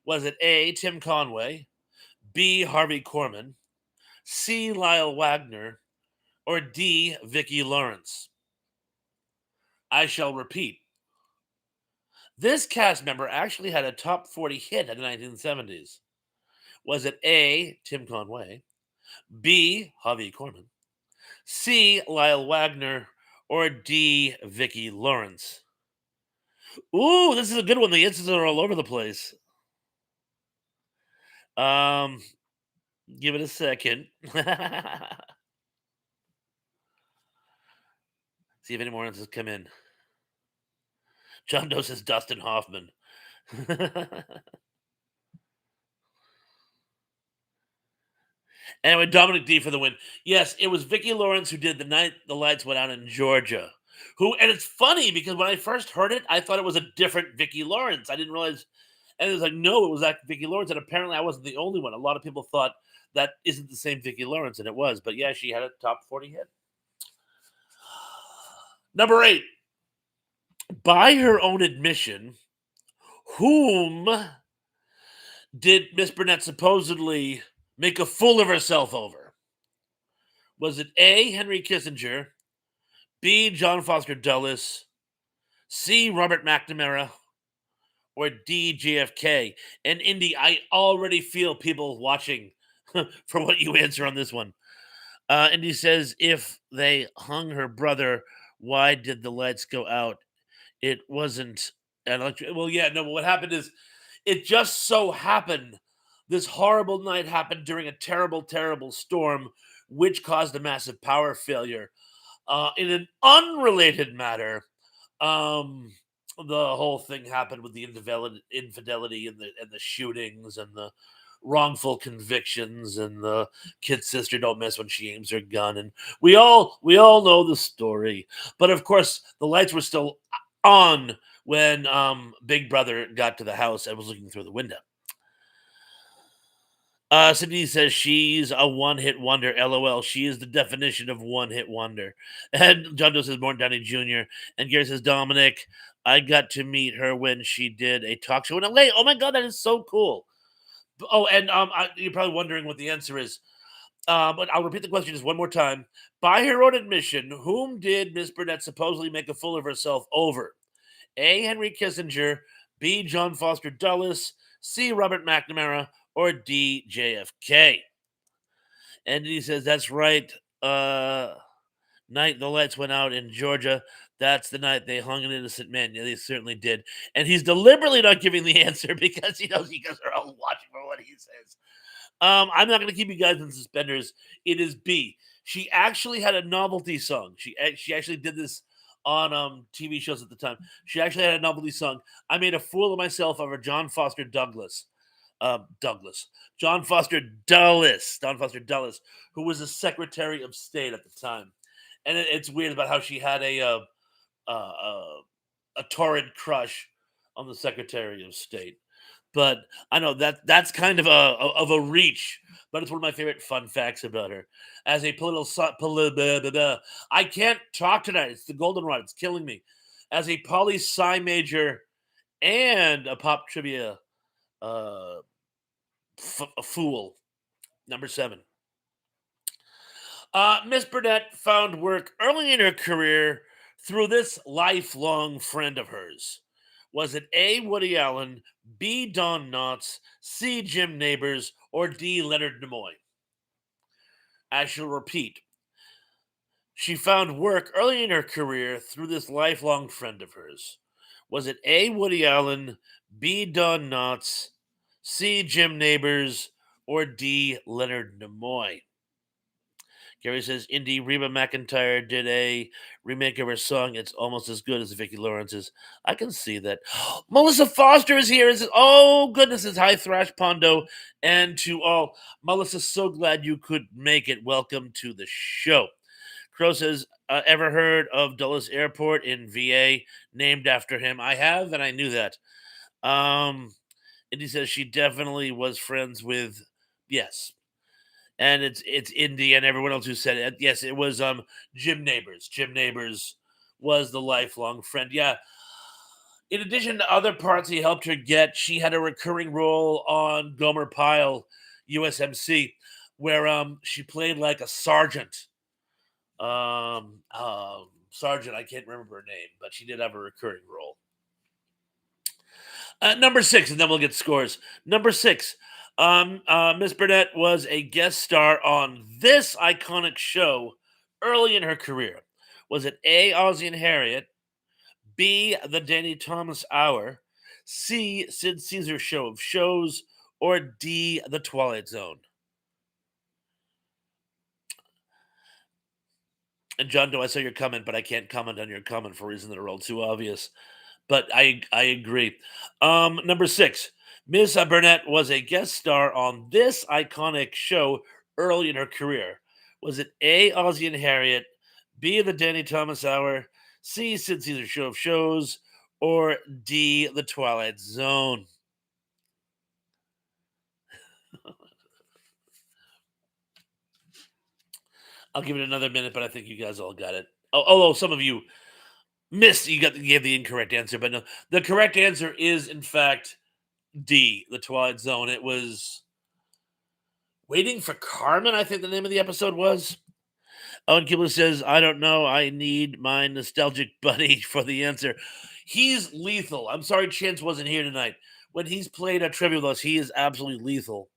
Was it A, Tim Conway, B, Harvey Korman, C, Lyle Wagner, or D, Vicki Lawrence? I shall repeat. This cast member actually had a top 40 hit in the 1970s. Was it A, Tim Conway, B, Javi Korman, C, Lyle Wagner, or D, Vicki Lawrence? Ooh, this is a good one. The answers are all over the place. Um, Give it a second. See if any more answers come in. John Doe says Dustin Hoffman. Anyway, Dominic D for the win. Yes, it was Vicki Lawrence who did the night the lights went out in Georgia. Who and it's funny because when I first heard it, I thought it was a different Vicki Lawrence. I didn't realize, and it was like, no, it was that Vicki Lawrence. And apparently, I wasn't the only one. A lot of people thought that isn't the same Vicki Lawrence, and it was. But yeah, she had a top 40 hit. Number 8. By her own admission, whom did Miss Burnett supposedly make a fool of herself over? Was it A, Henry Kissinger, B, John Foster Dulles, C, Robert McNamara, or D, JFK? And Indy, I already feel people watching for what you answer on this one. Indy says, if they hung her brother, why did the lights go out? It wasn't an electric. Well, yeah, no, but what happened is it just so happened this horrible night happened during a terrible, terrible storm, which caused a massive power failure. In an unrelated matter, um, the whole thing happened with the infidelity and the shootings and the wrongful convictions and the kid's sister don't miss when she aims her gun, and we all know the story. But of course, the lights were still on when Big Brother got to the house and was looking through the window. Sydney says she's a one-hit wonder. LOL. She is the definition of one-hit wonder. And John Doe says Morton Downey Jr. And Gary says Dominic. I got to meet her when she did a talk show in LA. Oh my god, that is so cool. Oh, and you're probably wondering what the answer is. But I'll repeat the question just one more time. By her own admission, whom did Miss Burnett supposedly make a fool of herself over? A. Henry Kissinger, B. John Foster Dulles, C. Robert McNamara, or D. JFK? And he says, that's right. Night the lights went out in Georgia. That's the night they hung an innocent man. Yeah, they certainly did. And he's deliberately not giving the answer because he knows you guys are all watching for what he says. I'm not going to keep you guys in suspenders. It is B. She actually had a novelty song. She actually did this on TV shows at the time. She actually had a novelty song. I made a fool of myself over John Foster Douglas. Douglas. John Foster Dulles. John Foster Dulles, who was the Secretary of State at the time. And it's weird about how she had a torrid crush on the Secretary of State. But I know that's kind of a reach, but it's one of my favorite fun facts about her. As a I can't talk tonight. It's the goldenrod. It's killing me. As a poli sci major and a pop trivia uh, a fool. Number 7. Miss Burnett found work early in her career through this lifelong friend of hers. Was it A. Woody Allen, B. Don Knotts, C. Jim Neighbors, or D. Leonard Nimoy? I shall repeat. She found work early in her career through this lifelong friend of hers. Was it A. Woody Allen, B. Don Knotts, C. Jim Neighbors, or D. Leonard Nimoy? Gary says, Indie Reba McEntire did a remake of her song. It's almost as good as Vicki Lawrence's. I can see that. Melissa Foster is here. Oh, goodness. It's hi, Thrash Pondo. And to all, Melissa, so glad you could make it. Welcome to the show. Crow says, ever heard of Dulles Airport in VA named after him? I have, and I knew that. Indy says she definitely was friends with, yes, and it's Indy and everyone else who said it. Yes, it was Jim Neighbors. Jim Neighbors was the lifelong friend. Yeah. In addition to other parts he helped her get, she had a recurring role on Gomer Pyle, USMC, where she played like a sergeant. Sergeant, I can't remember her name, but she did have a recurring role. Number 6, and then we'll get scores. Number 6, Miss Burnett was a guest star on this iconic show early in her career. Was it A. Ozzie and Harriet, B. The Danny Thomas Hour, C. Sid Caesar Show of Shows, or D. The Twilight Zone? And John, do I saw your comment, but I can't comment on your comment for reasons that are all too obvious. But I agree. Number 6, Miss Burnett was a guest star on this iconic show early in her career. Was it A. Ozzie and Harriet, B. The Danny Thomas Hour, C. Sid Caesar Show of Shows, or D. The Twilight Zone? I'll give it another minute, but I think you guys all got it. Although some of you missed, you gave the incorrect answer, but no, the correct answer is in fact D. The Twilight Zone. It was Waiting for Carmen, I think the name of the episode was. Owen Kibler says, I don't know. I need my nostalgic buddy for the answer. He's lethal. I'm sorry Chance wasn't here tonight. When he's played a trivia with us, he is absolutely lethal.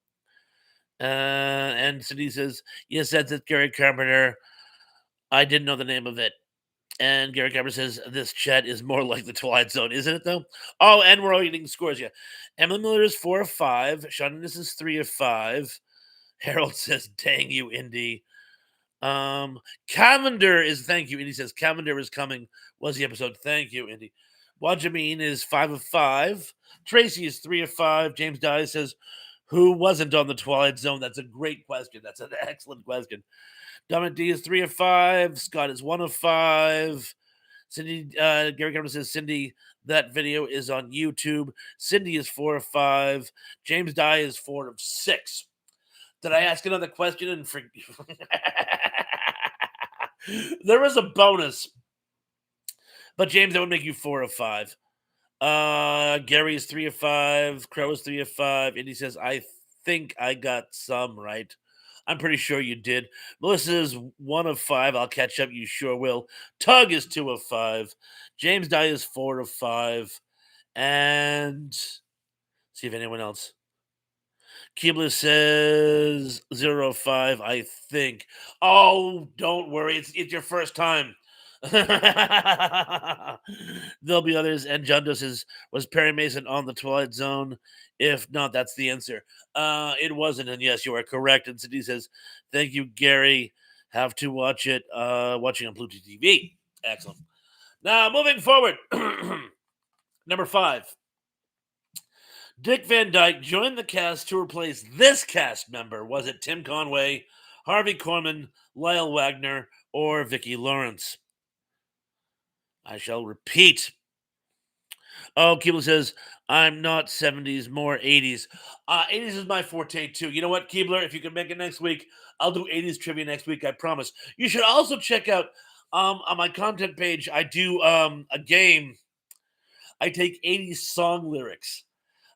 And Cindy says, yes, that's it, Gary Carpenter. I didn't know the name of it. And Gary Carpenter says, this chat is more like the Twilight Zone, isn't it, though? Oh, and we're all getting scores, yeah. Emily Miller is 4 of 5. Sean Innes is 3 of 5. Harold says, dang you, Indy. Cavender is, thank you, Indy says, Cavender is coming, was the episode. Thank you, Indy. Wajameen is 5 of 5. Tracy is 3 of 5. James Dye says, who wasn't on the Twilight Zone? That's a great question. That's an excellent question. Dominic D is 3 of 5. Scott is 1 of 5. Cindy, Gary Cameron says, Cindy, that video is on YouTube. Cindy is 4 of 5. James Dye is 4 of 6. Did I ask another question and there was a bonus, but James, that would make you 4 of 5. Gary is 3 of 5. Crow is 3 of 5. Indy says, I think I got some right. I'm pretty sure you did. Melissa is 1 of 5. I'll catch up. You sure will. Tug is 2 of 5. James Dye is 4 of 5. And see if anyone else. Keebler says 0 of 5, I think. Oh, don't worry. It's your first time. There'll be others. And John says, was Perry Mason on the Twilight Zone? If not, that's the answer. It wasn't, and yes, you are correct. And Cindy says, thank you, Gary. Have to watch it. Watching on Pluto TV. Excellent. Now, moving forward. Number 5. Dick Van Dyke joined the cast to replace this cast member. Was it Tim Conway, Harvey Korman, Lyle Wagner, or Vicki Lawrence? I shall repeat. Oh, Keebler says, I'm not 70s, more 80s. 80s is my forte, too. You know what, Keebler? If you can make it next week, I'll do 80s trivia next week, I promise. You should also check out on my content page, I do a game. I take 80s song lyrics.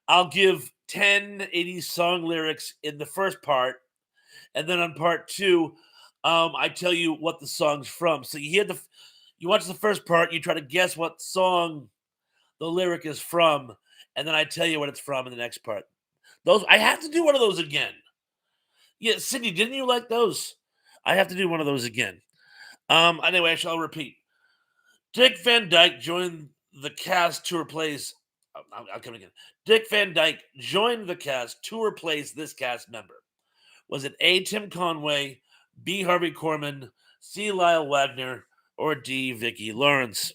I'll give 10 80s song lyrics in the first part, and then on part 2, I tell you what the song's from. So you watch the first part, you try to guess what song the lyric is from, and then I tell you what it's from in the next part. Those I have to do one of those again. Yeah, Sydney, didn't you like those? I have to do one of those again. Anyway, I shall repeat. Dick Van Dyke joined the cast to replace. I'll come again. Dick Van Dyke joined the cast to replace this cast member. Was it A. Tim Conway, B. Harvey Korman, C. Lyle Wagner, or D. Vicki Lawrence?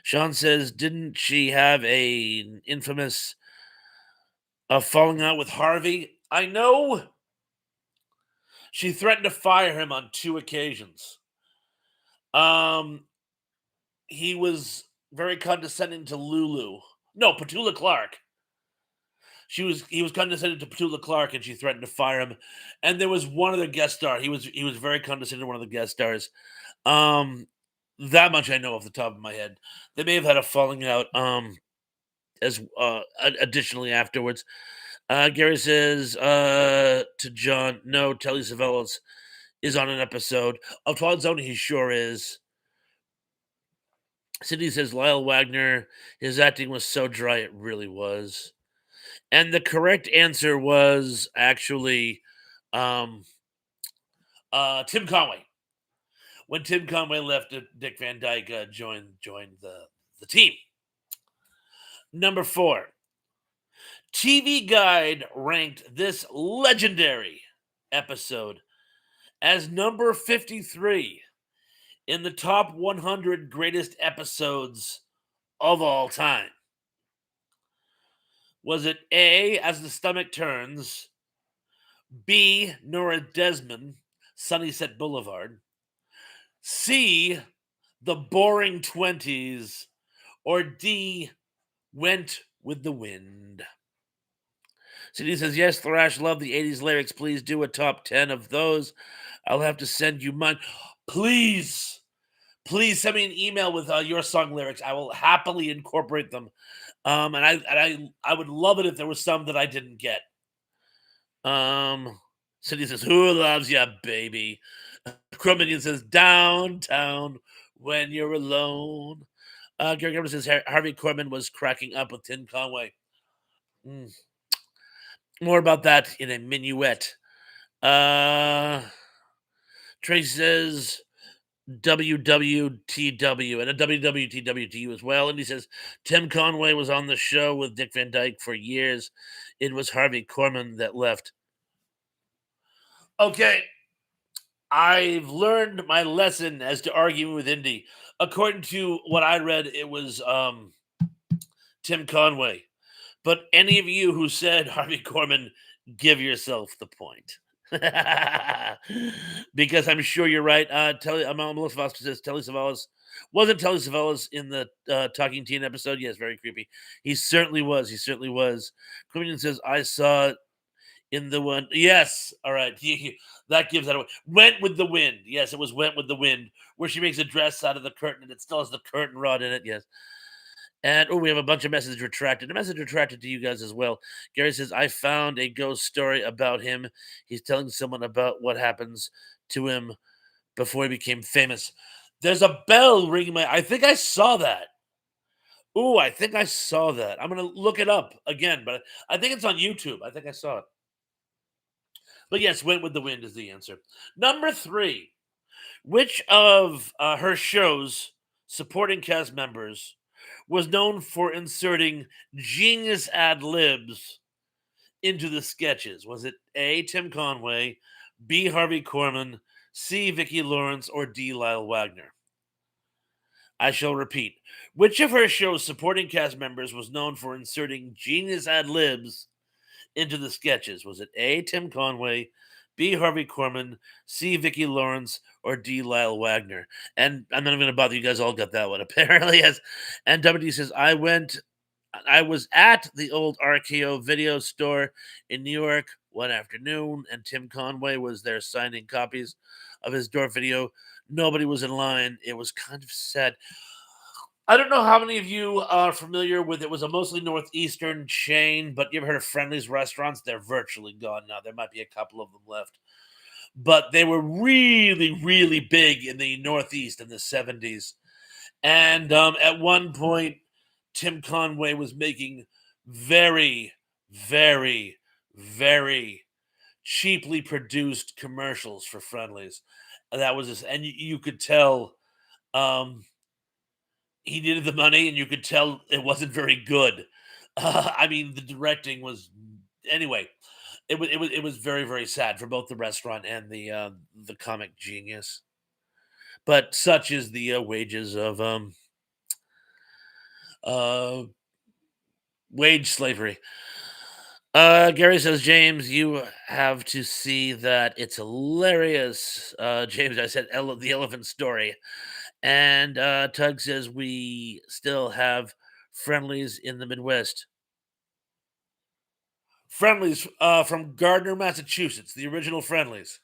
Sean says, didn't she have an infamous falling out with Harvey? I know. She threatened to fire him on 2 occasions. He was very condescending to Lulu. No, Petula Clark. He was condescending to Petula Clark, and she threatened to fire him. And there was one other guest star. He was very condescending to one of the guest stars. That much I know off the top of my head. They may have had a falling out. As additionally afterwards, Gary says to John, "No, Telly Savalas is on an episode of Twilight Zone. He sure is." Sydney says Lyle Wagner, his acting was so dry, it really was. And the correct answer was actually um, Tim Conway. When Tim Conway left, Dick Van Dyke joined the team. Number 4. TV Guide ranked this legendary episode as number 53 in the top 100 greatest episodes of all time. Was it A, As the Stomach Turns, B, Nora Desmond, Sunnyset Boulevard, C, The Boring 20s, or D, Went with the Wind? CD says, yes, Thrash, love the 80s lyrics. Please do a top 10 of those. I'll have to send you mine. Please send me an email with your song lyrics. I will happily incorporate them. And I would love it if there was some that I didn't get. Cindy says, who loves ya, baby? Cruminian says, downtown when you're alone. Gary Gilbert says, Harvey Korman was cracking up with Tim Conway. More about that in a minuet. Tracy says WWTW and a WWTW to you as well. And he says Tim Conway was on the show with Dick Van Dyke for years. It was Harvey Korman that left. Okay. I've learned my lesson as to arguing with Indy. According to what I read, it was Tim Conway. But any of you who said Harvey Korman, give yourself the point. Because I'm sure you're right. Melissa Foster says Telly Savalas wasn't Telly Savalas in the Talking Teen episode. Yes, very creepy. He certainly was. Criminal says I saw it in the one. Yes, all right. That gives that away. Went with the Wind. Yes, it was Went with the Wind, where she makes a dress out of the curtain and it still has the curtain rod in it. Yes. And we have a bunch of messages retracted. A message retracted to you guys as well. Gary says, I found a ghost story about him. He's telling someone about what happens to him before he became famous. There's a bell ringing my. I think I saw that. Ooh, I think I saw that. I'm gonna look it up again, but I think it's on YouTube. I think I saw it. But yes, Went with the Wind is the answer. Number three. Which of her shows supporting cast members was known for inserting genius ad libs into the sketches? Was it A. Tim Conway, B. Harvey Korman, C. Vicki Lawrence, or D. Lyle Wagner? I shall repeat. Which of her show's supporting cast members was known for inserting genius ad libs into the sketches? Was it A. Tim Conway, B. Harvey Korman, C. Vicki Lawrence, or D. Lyle Wagner? And I'm not even going to bother you guys. All got that one apparently. As and WD says, I was at the old RKO video store in New York one afternoon, and Tim Conway was there signing copies of his door video. Nobody was in line. It was kind of sad. I don't know how many of you are familiar with it. Was a mostly northeastern chain, but you ever heard of Friendly's restaurants? They're virtually gone now. There might be a couple of them left, but they were really, really big in the Northeast in the 70s. And at one point, Tim Conway was making very, very, very cheaply produced commercials for Friendly's. And that was just, and you could tell um, he needed the money, and you could tell it wasn't very good. I mean, the directing was anyway. It was very very sad for both the restaurant and the comic genius. But such is the wages of uh wage slavery. Gary says, James, you have to see that. It's hilarious. James, I said the elephant story. And Tug says, we still have Friendlies in the Midwest. Friendlies from Gardner, Massachusetts, the original Friendlies.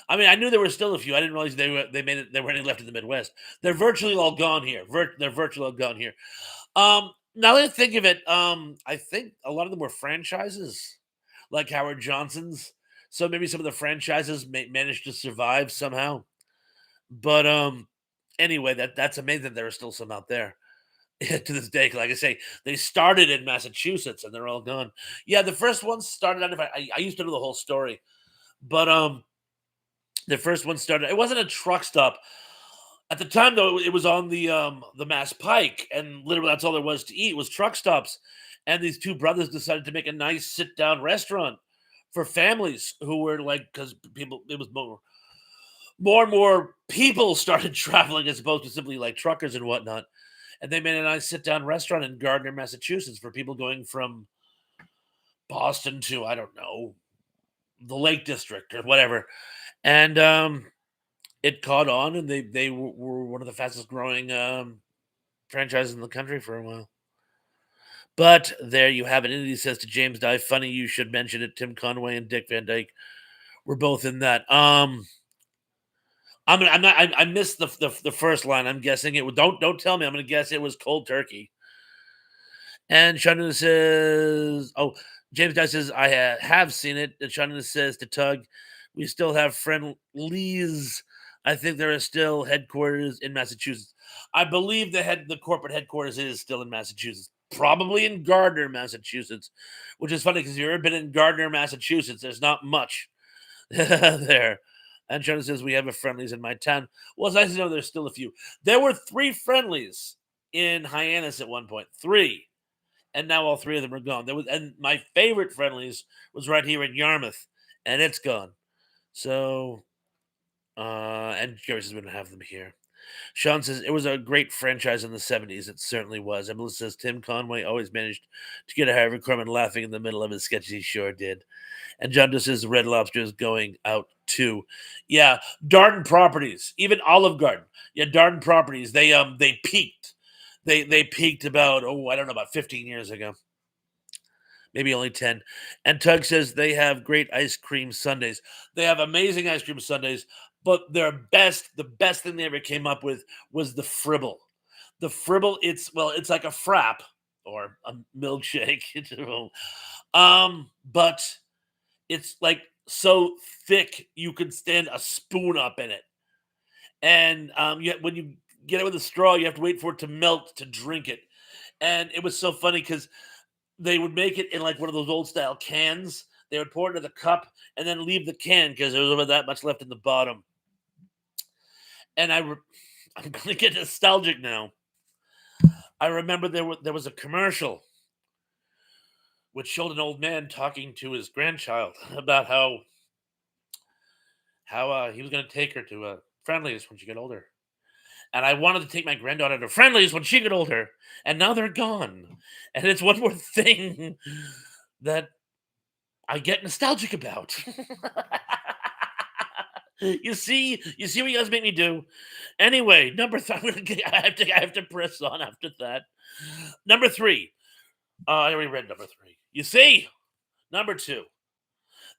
I mean, I knew there were still a few. I didn't realize they made it. There were any left in the Midwest. They're virtually all gone here. They're virtually all gone here. Now that I think of it, I think a lot of them were franchises, like Howard Johnson's. So maybe some of the franchises managed to survive somehow. But anyway, that's amazing. There are still some out there to this day. Like I say, they started in Massachusetts and they're all gone. Yeah, the first one started out. If I used to know the whole story, but the first one started. It wasn't a truck stop at the time, though. It was on the Mass Pike, and literally that's all there was to eat was truck stops. And these two brothers decided to make a nice sit down restaurant for families who were like, because people, it was more and more people started traveling as opposed to simply like truckers and whatnot. And they made a nice sit down restaurant in Gardner, Massachusetts for people going from Boston to, I don't know, the Lake District or whatever. And it caught on, and were one of the fastest growing franchises in the country for a while. But there you have it. Indy says to James Dye, funny you should mention it. Tim Conway and Dick Van Dyke were both in that. I'm not. I missed the first line. I'm guessing it. Don't tell me. I'm going to guess it was cold turkey. And Shannon says, "Oh, James Dye says I have seen it." And Shannon says to Tug, "We still have friendlies. I think there are still headquarters in Massachusetts. I believe the corporate headquarters is still in Massachusetts, probably in Gardner, Massachusetts, which is funny because you've ever been in Gardner, Massachusetts. There's not much there." And Shannon says, we have a friendlies in my town. Well, it's nice to know there's still a few. There were three friendlies in Hyannis at one point. Three. And now all three of them are gone. And my favorite friendlies was right here in Yarmouth, and it's gone. So, and Jerry says we don't have them here. Sean says it was a great franchise in the 70s. It certainly was. And Melissa says Tim Conway always managed to get a Harvey Korman laughing in the middle of his sketches. He sure did. And John just says Red Lobster is going out too. Yeah, Darden Properties, even Olive Garden. Yeah, Darden Properties. They peaked. They peaked about I don't know, about 15 years ago. Maybe only 10. And Tug says they have great ice cream sundaes. They have amazing ice cream sundaes, but the best thing they ever came up with was the Fribble. The Fribble, it's like a frap or a milkshake. But it's like so thick you can stand a spoon up in it. And yet when you get it with a straw, you have to wait for it to melt to drink it. And it was so funny because they would make it in like one of those old style cans. They would pour it into the cup and then leave the can because there was about that much left in the bottom. And I'm going to get nostalgic now. I remember there was a commercial which showed an old man talking to his grandchild about how he was going to take her to Friendlies when she got older. And I wanted to take my granddaughter to Friendlies when she got older, and now they're gone. And it's one more thing that I get nostalgic about. You see what you guys make me do. Anyway, number three. I have to press on after that. Number three. I already read number three. You see, number two.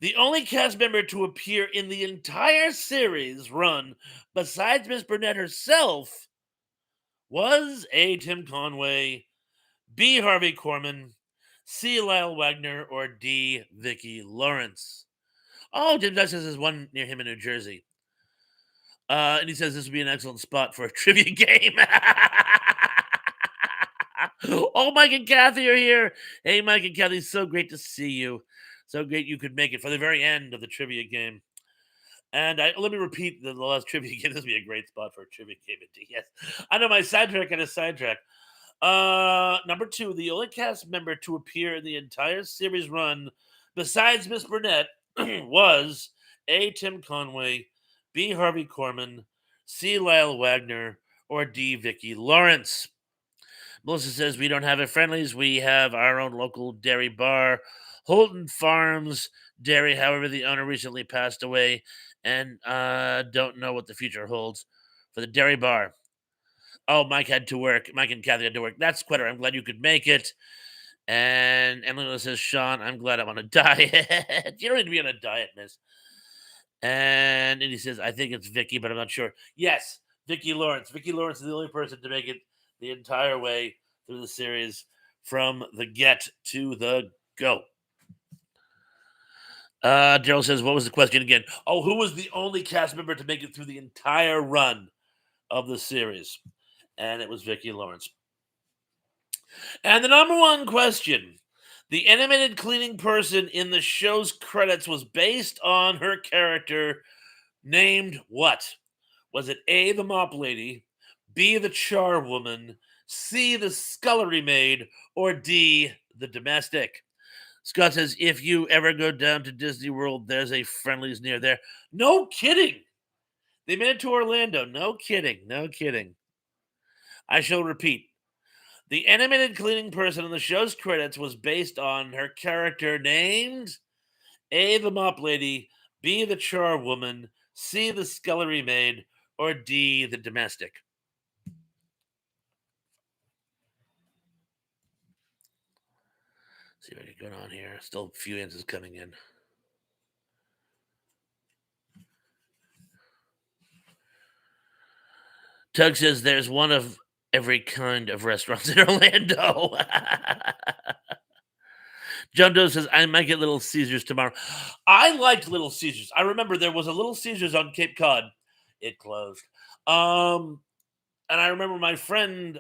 The only cast member to appear in the entire series run, besides Miss Burnett herself, was A. Tim Conway, B. Harvey Korman, C. Lyle Wagner, or D. Vicki Lawrence. Oh, Jim Dutch says there's one near him in New Jersey. And he says this would be an excellent spot for a trivia game. Oh, Mike and Kathy are here. Hey, Mike and Kathy, so great to see you. So great you could make it for the very end of the trivia game. And let me repeat the last trivia game. This would be a great spot for a trivia game. Yes, I know my sidetrack and a sidetrack. Number two, the only cast member to appear in the entire series run, besides Miss Burnett, was A. Tim Conway, B. Harvey Korman, C. Lyle Wagner, or D. Vicki Lawrence. Melissa says we don't have a Friendlies. We have our own local dairy bar, Holton Farms Dairy. However, the owner recently passed away, and don't know what the future holds for the dairy bar. Oh, Mike had to work. Mike and Kathy had to work. That's Quitter. I'm glad you could make it. And Emily says, Sean, I'm glad I'm on a diet. You don't need to be on a diet, miss. And he says, I think it's Vicky, but I'm not sure. Yes, Vicki Lawrence. Vicki Lawrence is the only person to make it the entire way through the series from the get to the go. Daryl says, what was the question again? Oh, who was the only cast member to make it through the entire run of the series? And it was Vicki Lawrence. And the number one question, the animated cleaning person in the show's credits was based on her character named what? Was it A, the mop lady, B, the char woman, C, the scullery maid, or D, the domestic? Scott says, if you ever go down to Disney World, there's a Friendlies near there. No kidding. They made it to Orlando. No kidding. No kidding. I shall repeat. The animated cleaning person in the show's credits was based on her character named A, the mop lady, B, the char woman, C, the scullery maid, or D, the domestic. See what I can go on here. Still a few answers coming in. Tug says there's one of every kind of restaurants in Orlando. John Doe says I might get Little Caesars tomorrow. I liked Little Caesars. I remember there was a Little Caesars on Cape Cod. It closed. And I remember my friends,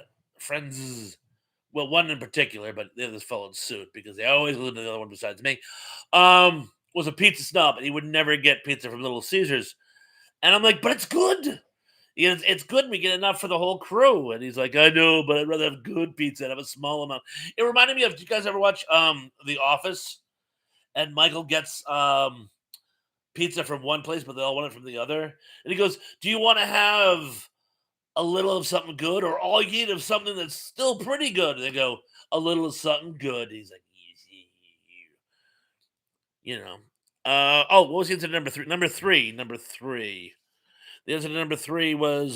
well, one in particular, but the others followed suit because they always lived to the other one besides me. Was a pizza snob, and he would never get pizza from Little Caesars. And I'm like, but it's good. It's good. And we get enough for the whole crew. And he's like, I know, but I'd rather have good pizza and have a small amount. It reminded me of. Do you guys ever watch The Office? And Michael gets pizza from one place, but they all want it from the other. And he goes, "Do you want to have a little of something good, or all you need of something that's still pretty good?" And they go, "A little of something good." He's like, "Easy, you know." Oh, what was the answer to number three? Number three. The answer to number three was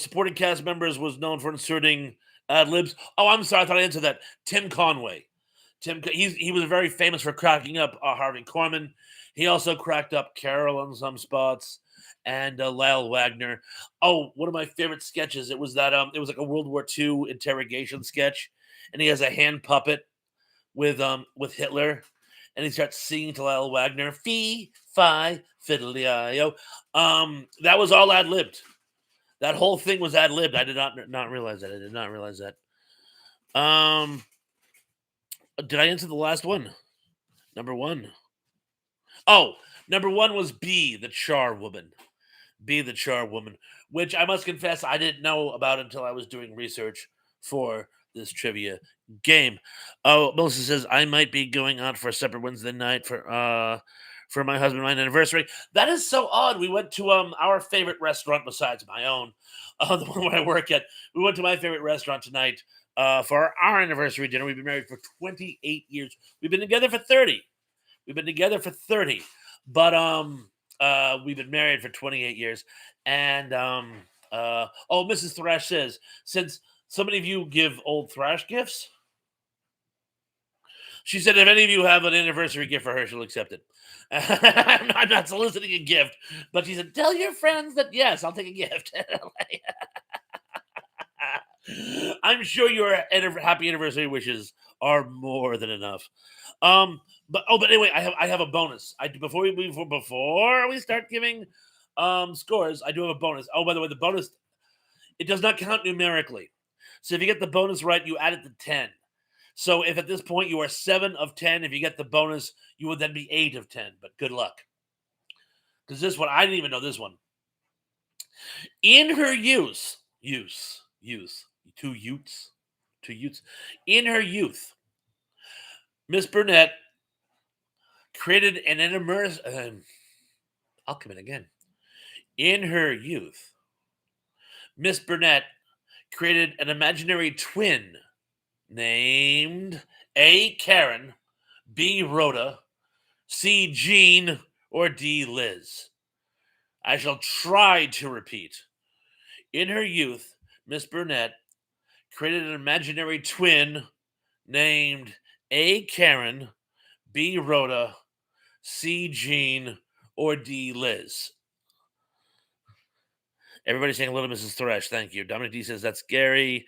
supporting cast members was known for inserting ad libs. Oh, I'm sorry, I thought I answered that. Tim Conway. He was very famous for cracking up Harvey Korman. He also cracked up Carol in some spots. and Lyle Wagner. Oh, one of my favorite sketches. It was that it was like a World War II interrogation sketch, and he has a hand puppet with Hitler, and he starts singing to Lyle Wagner, "Fee fi fiddly-io." That was all ad libbed. That whole thing was ad libbed. I did not realize that. I did not realize that. Um, did I answer the last one? Number one. Oh, number one was B, the Char Woman. B, the Char Woman, which I must confess I didn't know about until I was doing research for this trivia game. Oh, Melissa says I might be going out for a supper Wednesday night for my husband and my anniversary. That is so odd. We went to our favorite restaurant besides my own, the one where I work at. We went to my favorite restaurant tonight for our anniversary dinner. We've been married for 28 years. We've been together for 30. We've been together for 30, but we've been married for 28 years. And oh, Mrs. Thrash says, since so many of you give old Thrash gifts, she said if any of you have an anniversary gift for her, she'll accept it. I'm not soliciting a gift, but she said, tell your friends that yes, I'll take a gift. I'm sure your happy anniversary wishes are more than enough. But anyway, I have a bonus. I before we start giving scores, I do have a bonus. Oh, by the way, the bonus, it does not count numerically. So if you get the bonus right, you add it to 10. So if at this point you are 7 of 10, if you get the bonus, you would then be 8 of 10. But good luck. Because this one, I didn't even know this one. In her two youths. In her youth, Miss Burnett created an immersive. I'll come in again. In her youth, Miss Burnett created an imaginary twin named A. Karen, B. Rhoda, C. Jean, or D. Liz. I shall try to repeat. In her youth, Miss Burnett created an imaginary twin named A. Karen, B. Rhoda, C. Jean, or D. Liz. Everybody saying Little Mrs. Thresh. Thank you. Dominic D says that's Gary.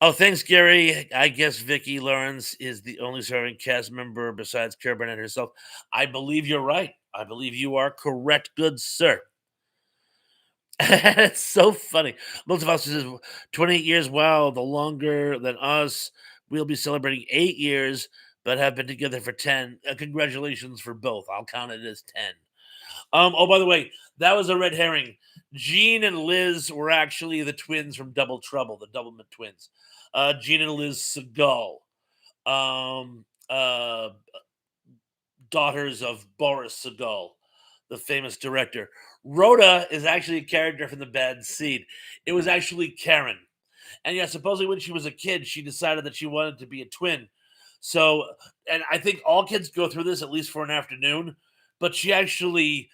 Oh, thanks, Gary. I guess Vicki Lawrence is the only serving cast member besides Cara Burnett herself. I believe you're right. I believe you are correct, good sir. It's so funny. Most of us says 28 years. Wow, the longer than us. We'll be celebrating 8 years, but have been together for 10. Congratulations for both. I'll count it as 10. Oh, by the way, that was a red herring. Jean and Liz were actually the twins from Double Trouble, the Doublemint twins. Jean and Liz Segal, um, uh, daughters of Boris Segal, the famous director. Rhoda is actually a character from The Bad Seed. It was actually Karen. And yeah, supposedly when she was a kid, she decided that she wanted to be a twin. So, and I think all kids go through this at least for an afternoon, but she actually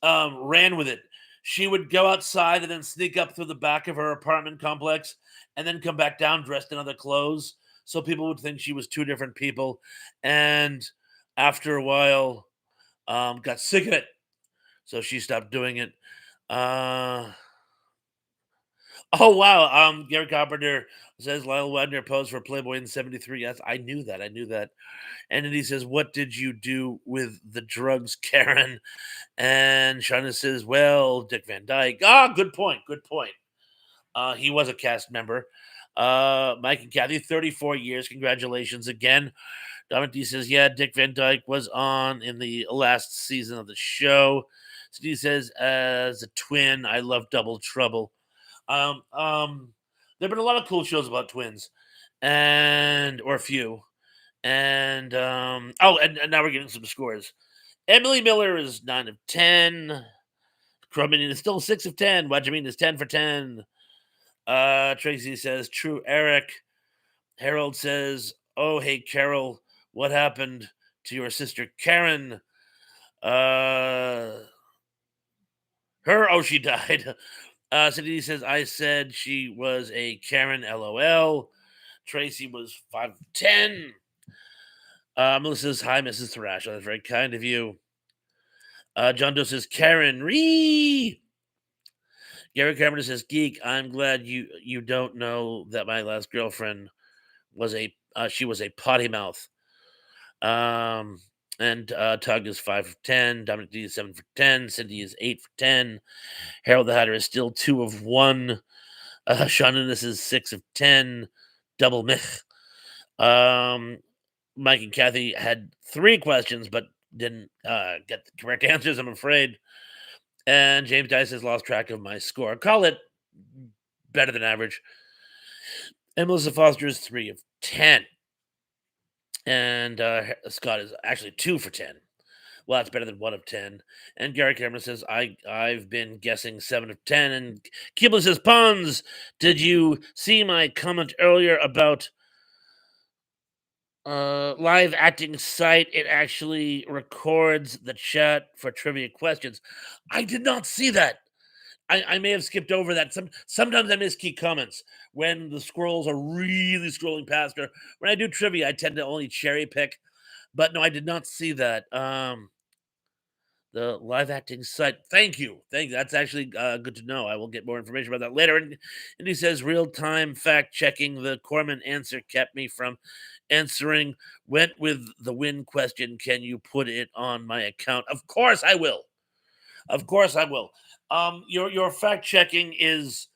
ran with it. She would go outside and then sneak up through the back of her apartment complex and then come back down dressed in other clothes. So people would think she was two different people. And after a while, got sick of it. So she stopped doing it. Uh, oh, wow. Gary Carpenter says Lyle Wagner posed for Playboy in 73. Yes, I knew that. I knew that. And then he says, what did you do with the drugs, Karen? And Shauna says, well, Dick Van Dyke. Ah, good point. Good point. He was a cast member. Mike and Kathy, 34 years. Congratulations again. Dominic D says, yeah, Dick Van Dyke was on in the last season of the show. Steve says, as a twin, I love Double Trouble. Um, um, there have been a lot of cool shows about twins, and or a few. And now we're getting some scores. Emily Miller is 9 of 10. Crummin is still 6 of 10. Wajimine is 10 for 10. Tracy says, true, Eric. Harold says, oh, hey, Carol, what happened to your sister Karen? She died. Cindy says, I said she was a Karen, LOL. Tracy was 5 of 10. Melissa says, hi, Mrs. Thrash. That's very kind of you. John Doe says, Karen Ree. Gary Cameron says, Geek, I'm glad you don't know that my last girlfriend was she was a potty mouth. Um, and Tug is 5 for 10. Dominic D is 7 for 10. Cindy is 8 for 10. Harold the Hatter is still 2 of 1. Sean Innes is 6 of 10. Double myth. Mike and Kathy had 3 questions, but didn't get the correct answers, I'm afraid. And James Dice has lost track of my score. Call it better than average. And Melissa Foster is 3 of 10. And Scott is actually 2 for 10. Well, that's better than 1 of 10. And Gary Cameron says, I've been guessing 7 of 10. And Kibble says, Pons, did you see my comment earlier about live acting site? It actually records the chat for trivia questions. I did not see that. I may have skipped over that. Sometimes I miss key comments when the scrolls are really scrolling past, or when I do trivia, I tend to only cherry pick. But no, I did not see that. The live acting site. Thank you. That's actually good to know. I will get more information about that later. And he says real time fact checking. The Corman answer kept me from answering. Went with the win question. Can you put it on my account? Of course I will. Of course I will. Your fact checking is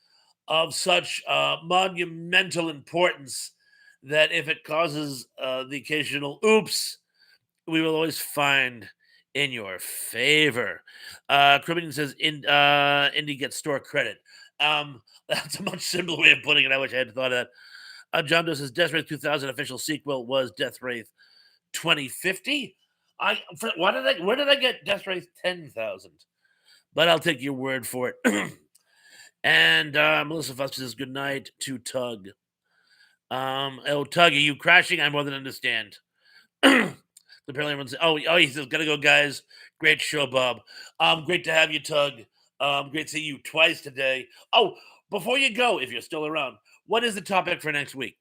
of such monumental importance that if it causes the occasional oops, we will always find in your favor. Cribbington says Indy gets store credit. That's a much simpler way of putting it. I wish I had thought of that. John Doe says Death Race 2000 official sequel was Death Race 2050. Where did I get Death Race 10,000? But I'll take your word for it. And Melissa Foster says good night to Tug. Tug, are you crashing? I more than understand. Apparently everyone's he says gotta go, guys. Great show, Bob. Great to have you, Tug. Great to see you twice today. Oh, before you go, if you're still around, what is the topic for next week?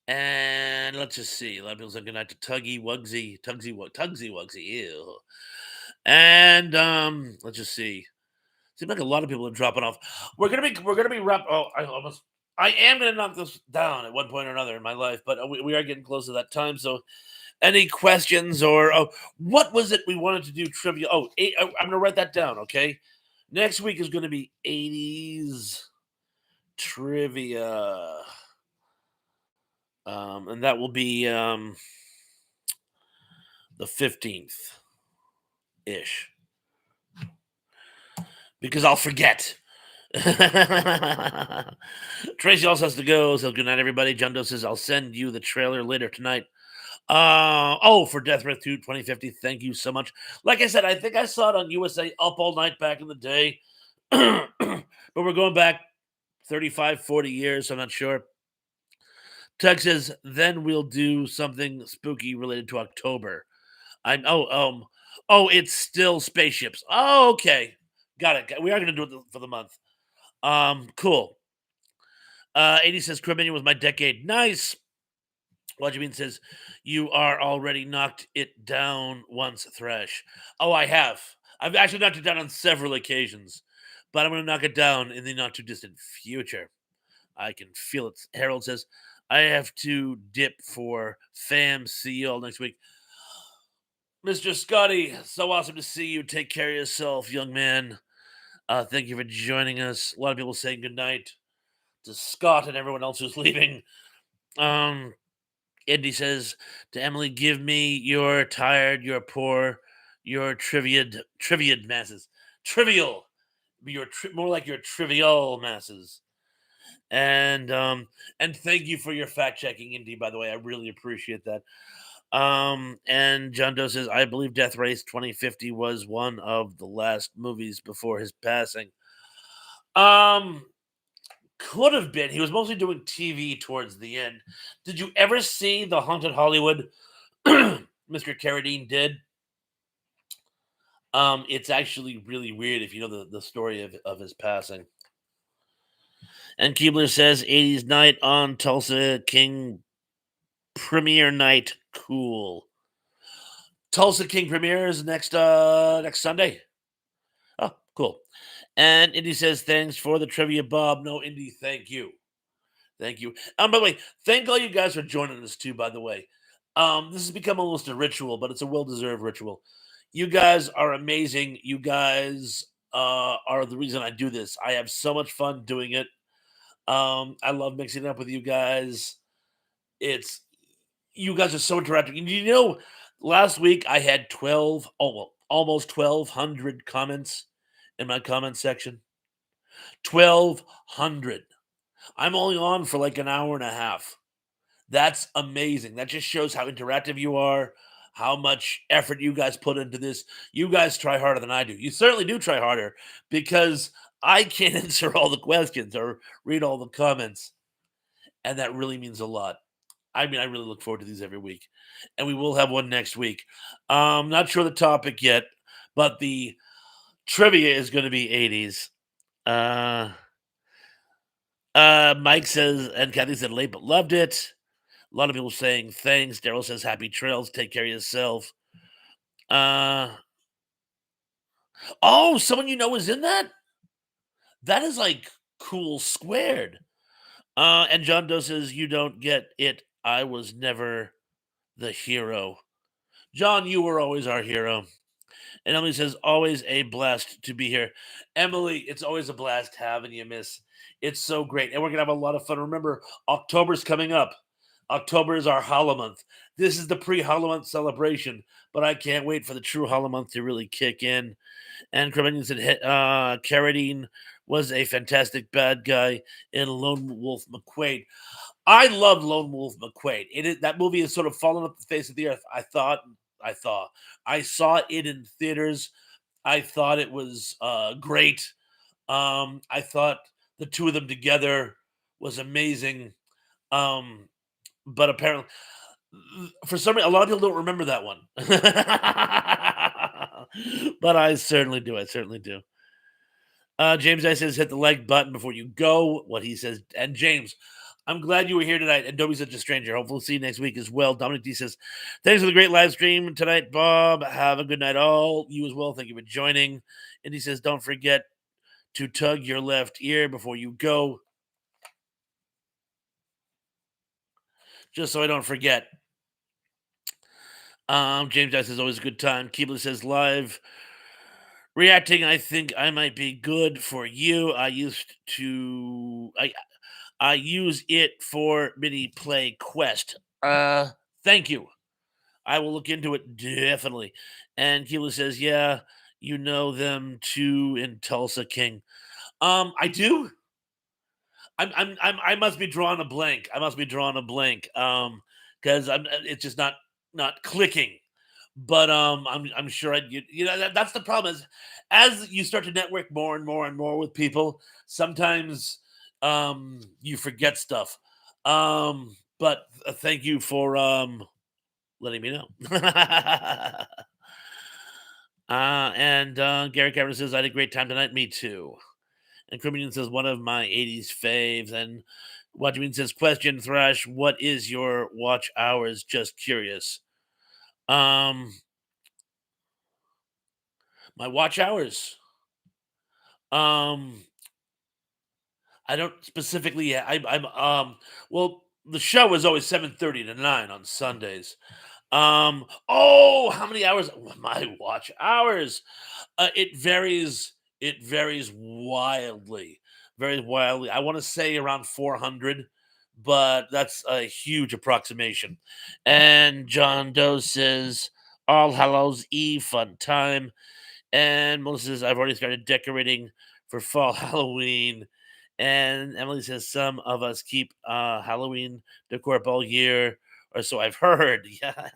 And let's just see. A lot of people saying good night to Tuggy Wugsy, Tugsy Wugsy. Ew. And let's just see. Seems like a lot of people are dropping off. We're gonna be wrap. Oh, I am gonna knock this down at one point or another in my life, but we are getting close to that time. So, any questions or what was it we wanted to do trivia? I'm gonna write that down. Okay, next week is gonna be 80s trivia, and that will be the 15th ish because I'll forget. Tracy also has to go. So good night, everybody. John Doe says I'll send you the trailer later tonight. For Death Race 2 2050. Thank you so much. Like I said, I think I saw it on USA Up All Night back in the day. But we're going back 35, 40 years. So I'm not sure. Texas, then we'll do something spooky related to October. It's still spaceships. Oh, okay. Got it. We are gonna do it for the month. Cool. 80 says Criminian was my decade. Nice. Wajibin says, you are already knocked it down once, Thresh. Oh, I have. I've actually knocked it down on several occasions, but I'm going to knock it down in the not too distant future. I can feel it. Harold says, I have to dip for fam. See you all next week. Mr. Scotty, so awesome to see you. Take care of yourself, young man. Thank you for joining us. A lot of people saying goodnight to Scott and everyone else who's leaving. Andy says to Emily, give me your tired, your poor, your trivial masses. Trivial. More like your trivial masses. And thank you for your fact checking, Indy, by the way. I really appreciate that. And John Doe says, I believe Death Race 2050 was one of the last movies before his passing. Could have been. He was mostly doing TV towards the end. Did you ever see the Haunted Hollywood Mr. Carradine did? It's actually really weird if you know the story of his passing. And Keebler says 80s night on Tulsa King premiere night. Cool. Tulsa King premieres next Sunday. Oh, cool. And Indy says, thanks for the trivia, Bob. No, Indy, thank you. Thank you. By the way, thank all you guys for joining us too, by the way. This has become almost a ritual, but it's a well-deserved ritual. You guys are amazing. You guys are the reason I do this. I have so much fun doing it. I love mixing it up with you guys. It's you guys are so interactive. You know, last week I had 12, well, almost 1,200 comments in my comment section. 1,200. I'm only on for like an hour and a half. That's amazing. That just shows how interactive you are, how much effort you guys put into this. You guys try harder than I do. You certainly do try harder because I can't answer all the questions or read all the comments. And that really means a lot. I mean, I really look forward to these every week. And we will have one next week. Not sure the topic yet, but the trivia is going to be 80s. Uh, Mike says, and Kathy said late but loved it. A lot of people saying thanks. Daryl says happy trails. Take care of yourself. Uh oh, someone you know is in that? That is like cool squared. And John Doe says you don't get it. I was never the hero. John, you were always our hero. And Emily says, always a blast to be here. Emily, it's always a blast having you, miss. It's so great. And we're going to have a lot of fun. Remember, October's coming up. October is our Hollow Month. This is the pre Hollow Month celebration, but I can't wait for the true Hollow Month to really kick in. And Creminian said, Carradine was a fantastic bad guy in Lone Wolf McQuade. I love Lone Wolf McQuade. That movie has sort of fallen off the face of the earth. I saw it in theaters. I thought it was great. I thought the two of them together was amazing. Um, but apparently, for some reason, a lot of people don't remember that one. But I certainly do. I certainly do. James I says hit the like button before you go. What he says, and James, I'm glad you were here tonight. And don't be such a stranger. Hopefully, we'll see you next week as well. Dominic D says, thanks for the great live stream tonight, Bob. Have a good night, all. You as well. Thank you for joining. And he says, don't forget to tug your left ear before you go, just so I don't forget. James Dice is always a good time. Keebler says live reacting. I think I might be good for you. I use it for mini play quest. Thank you. I will look into it definitely. And Keebler says, yeah, you know them too in Tulsa King. I do. I must be drawing a blank. I must be drawing a blank. Because it's just not clicking. But I'm sure that's the problem is as you start to network more and more and more with people, sometimes you forget stuff. But thank you for letting me know. And Gary Cameron says I had a great time tonight. Me too. And Criminal says one of my 80s faves. And what do you mean says question Thrash, what is your watch hours? Just curious. Um my watch hours. Um I don't specifically I'm well the show is always 7:30 to 9 on Sundays. Oh, how many hours my watch hours? It varies wildly. Very wildly. I want to say around 400, but that's a huge approximation. And John Doe says All Hallows Eve fun time. And Melissa says I've already started decorating for fall Halloween. And Emily says some of us keep Halloween decor up all year, or so I've heard. Yeah.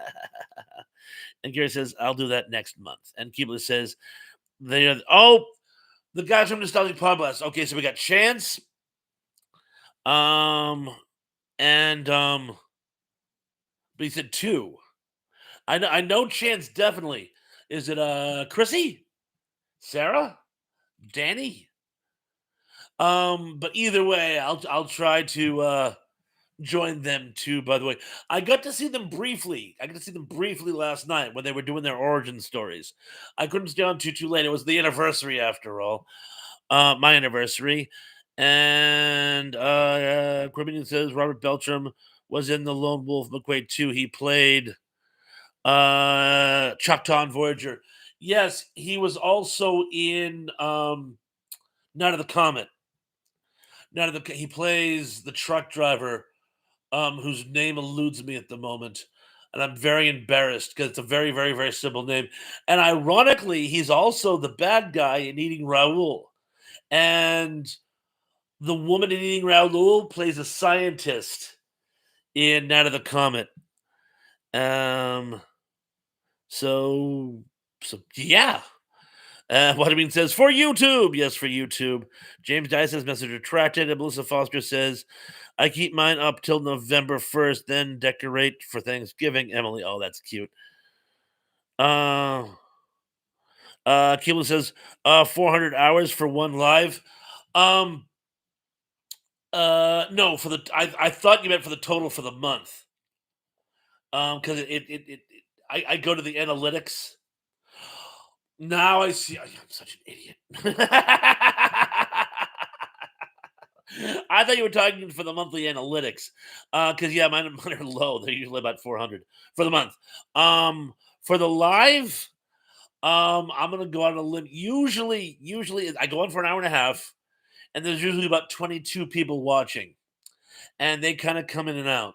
And Gary says, I'll do that next month. And Keebler says, the guys from Nostalgic Podcast. Okay, so we got Chance, um, and but he said two. I know Chance definitely. Is it Chrissy? Sarah? Danny? But either way, I'll try to joined them too, by the way. I got to see them briefly. I got to see them briefly last night when they were doing their origin stories. I couldn't stay on too late. It was the anniversary after all. My anniversary. And Cribbington says Robert Beltram was in the Lone Wolf McQuaid too. He played Choctaw and Voyager. Yes, he was also in Night of the Comet. He plays the truck driver whose name eludes me at the moment. And I'm very embarrassed because it's a very, very, very simple name. And ironically, he's also the bad guy in Eating Raoul. And the woman in Eating Raoul plays a scientist in Night of the Comet. Um, so, yeah. Vitamin says, for YouTube. Yes, for YouTube. James Dye says, message retracted. And Melissa Foster says, I keep mine up till November 1st, then decorate for Thanksgiving. Emily, oh, that's cute. Keelan says, 400 hours for one live. Um, no, I thought you meant for the total for the month. Because I go to the analytics. Now I see. I'm such an idiot. I thought you were talking for the monthly analytics. Because yeah, mine are low. They're usually about 400 for the month. For the live, I'm gonna go on a limb. Usually I go on for an hour and a half, and there's usually about 22 people watching, and they kind of come in and out.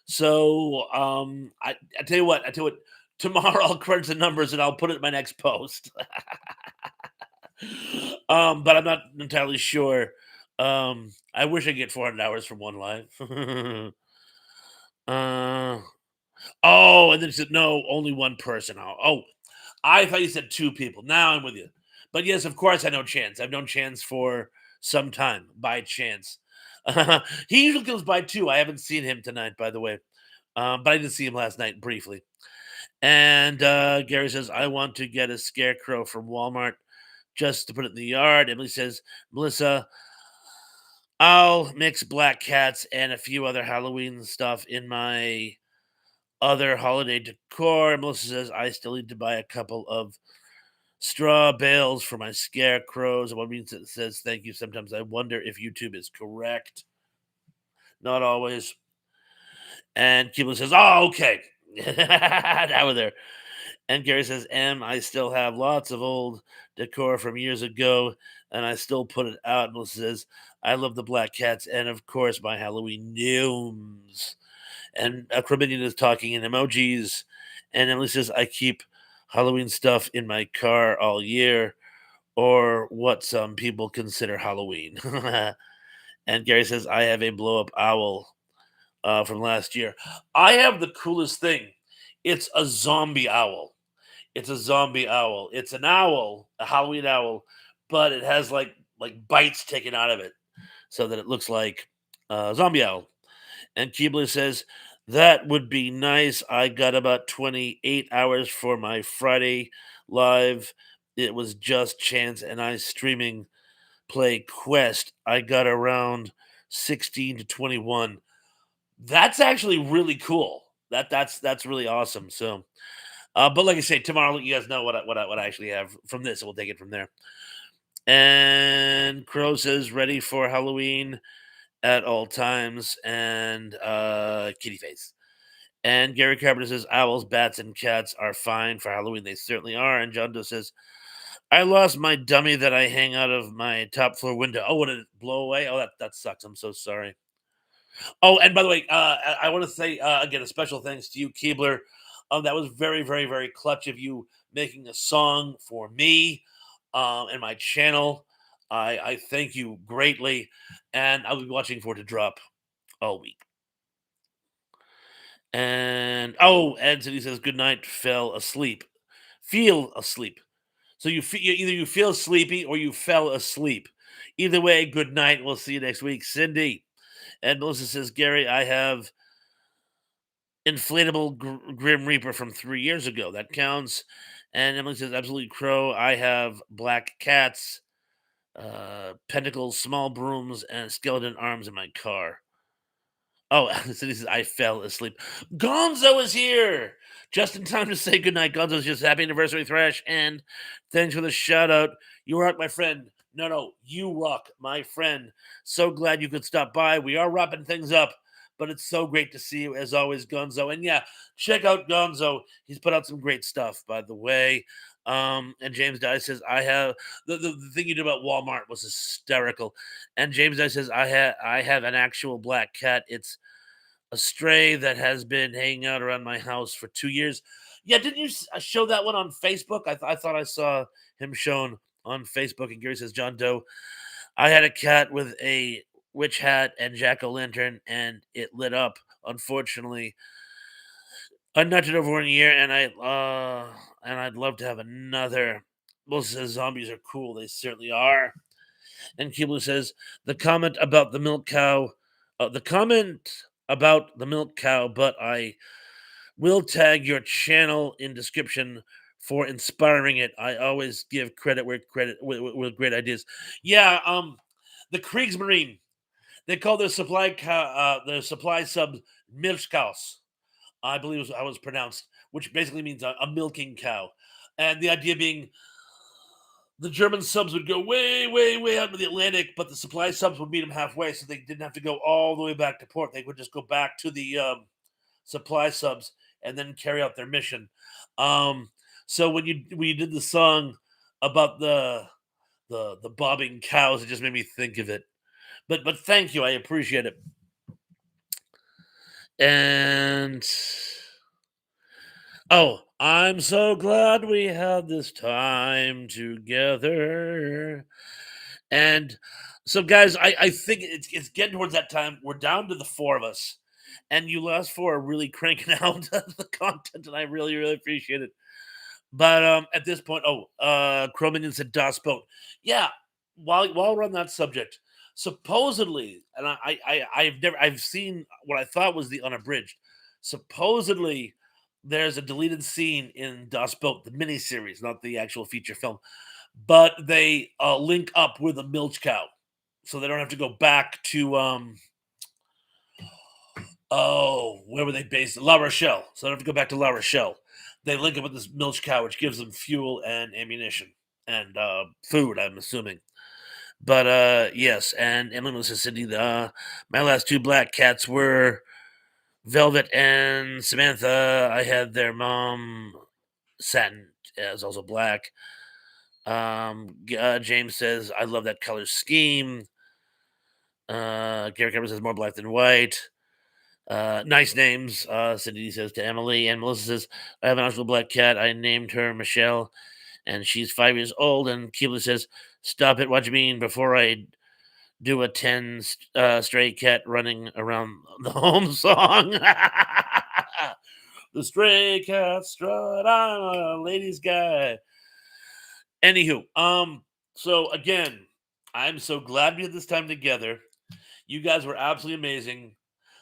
So I tell you what, tomorrow I'll crunch the numbers and I'll put it in my next post. But I'm not entirely sure. I wish I could get 400 hours from one live. uh, oh, and then it said no, only one person. Oh, I thought you said two people. Now I'm with you. But yes, of course, I know Chance. I've known Chance for some time by chance. He usually comes by too. I haven't seen him tonight, by the way. But I did see him last night briefly. And Gary says, I want to get a scarecrow from Walmart just to put it in the yard. Emily says, Melissa, I'll mix black cats and a few other Halloween stuff in my other holiday decor. Melissa says, I still need to buy a couple of straw bales for my scarecrows. And one means it says, thank you. Sometimes I wonder if YouTube is correct. Not always. And Keelan says, oh, okay. Now we're there. And Gary says, I still have lots of old decor from years ago, and I still put it out. And Melissa says, I love the black cats, and of course, my Halloween gnomes. And Chrominian is talking in emojis. And Emily says, I keep Halloween stuff in my car all year, or what some people consider Halloween. And Gary says, I have a blow up owl from last year. I have the coolest thing. It's a zombie owl. It's a zombie owl. It's an owl, a Halloween owl, but it has like bites taken out of it so that it looks like a zombie owl. And Keebler says, that would be nice. I got about 28 hours for my Friday live. It was just Chance and I streaming play Quest. I got around 16 to 21. That's actually really cool. That's really awesome. So, but like I say, tomorrow I'll let you guys know what I actually have from this, and we'll take it from there. And Crow says ready for Halloween at all times, and kitty face. And Gary Carpenter says owls, bats, and cats are fine for Halloween. They certainly are. And John Doe says, I lost my dummy that I hang out of my top floor window. Oh, what did it blow away? Oh, that sucks. I'm so sorry. Oh, and by the way, I want to say again a special thanks to you, Keebler. That was very, very, very clutch of you making a song for me and my channel. I thank you greatly, and I'll be watching for it to drop all week. And oh, Anthony says good night. Fell asleep. Feel asleep. So either you feel sleepy or you fell asleep. Either way, good night. We'll see you next week, Cindy. And Melissa says, Gary, I have inflatable Grim Reaper from 3 years ago. That counts. And Emily says, absolutely crow. I have black cats, pentacles, small brooms, and skeleton arms in my car. Oh, so he says, I fell asleep. Gonzo is here! Just in time to say goodnight. Gonzo's just happy anniversary, Thrash, and thanks for the shout out. You rock, my friend. No, no, you rock, my friend. So glad you could stop by. We are wrapping things up, but it's so great to see you as always, Gonzo. And yeah, check out Gonzo. He's put out some great stuff, by the way. And James Dye says, I have the thing you did about Walmart was hysterical. And James Dye says, I have an actual black cat. It's a stray that has been hanging out around my house for 2 years. Yeah, didn't you show that one on Facebook? I thought I saw him shown on Facebook. And Gary says, John Doe, I had a cat with a witch hat and jack o' lantern, and it lit up. Unfortunately, I knocked it over 1 year, and I'd love to have another. Most says zombies are cool. They certainly are. And Kiblu says the comment about the milk cow, the comment about the milk cow, but I will tag your channel in description for inspiring it. I always give credit where credit with great ideas. Yeah, the Kriegsmarine. They call their supply their supply sub Milchkaus. I believe was how it was pronounced, which basically means a milking cow. And the idea being the German subs would go way, way, way out into the Atlantic, but the supply subs would meet them halfway, so they didn't have to go all the way back to port. They would just go back to the supply subs and then carry out their mission. Um, so when you did the song about the bobbing cows, it just made me think of it. But thank you, I appreciate it. And oh, I'm so glad we had this time together. And so, guys, I think it's getting towards that time. We're down to the four of us, and you last four are really cranking out the content, and I really, really appreciate it. But at this point, Chrominian said Das Boat. Yeah, while we're on that subject, supposedly, and I've seen what I thought was the unabridged. Supposedly, there's a deleted scene in Das Boat, the miniseries, not the actual feature film, but they link up with a milch cow, so they don't have to go back to where were they based? La Rochelle. So they don't have to go back to La Rochelle. They link up with this milch cow, which gives them fuel and ammunition and food. I'm assuming. But yes, and Emily says, Sydney, my last two black cats were Velvet and Samantha. I had their mom, Satin, is also black. James says, I love that color scheme. Gary Cameron says, more black than white. Nice names, Cindy says to Emily. And Melissa says, I have an actual black cat. I named her Michelle, and she's 5 years old. And Keebler says, stop it. What you mean before I do a 10 stray cat running around the home song? The stray cat strut. I'm a ladies' guy. Anywho, so again, I'm so glad we had this time together. You guys were absolutely amazing.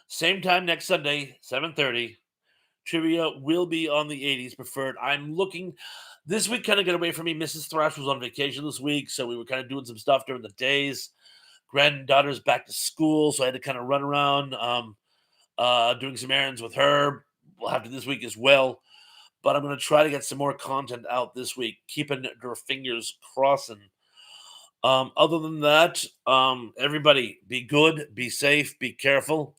Same time next Sunday, 7:30. Trivia will be on the 80s preferred. I'm looking this week kind of got away from me. Mrs. Thrash was on vacation this week, so we were kind of doing some stuff during the days. Granddaughter's back to school, so I had to kind of run around doing some errands with her. We'll have to this week as well. But I'm going to try to get some more content out this week, keeping your fingers crossing. Other than that, everybody be good, be safe, be careful.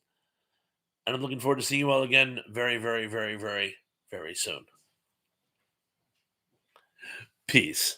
And I'm looking forward to seeing you all again very, very, very, very, very soon. Peace.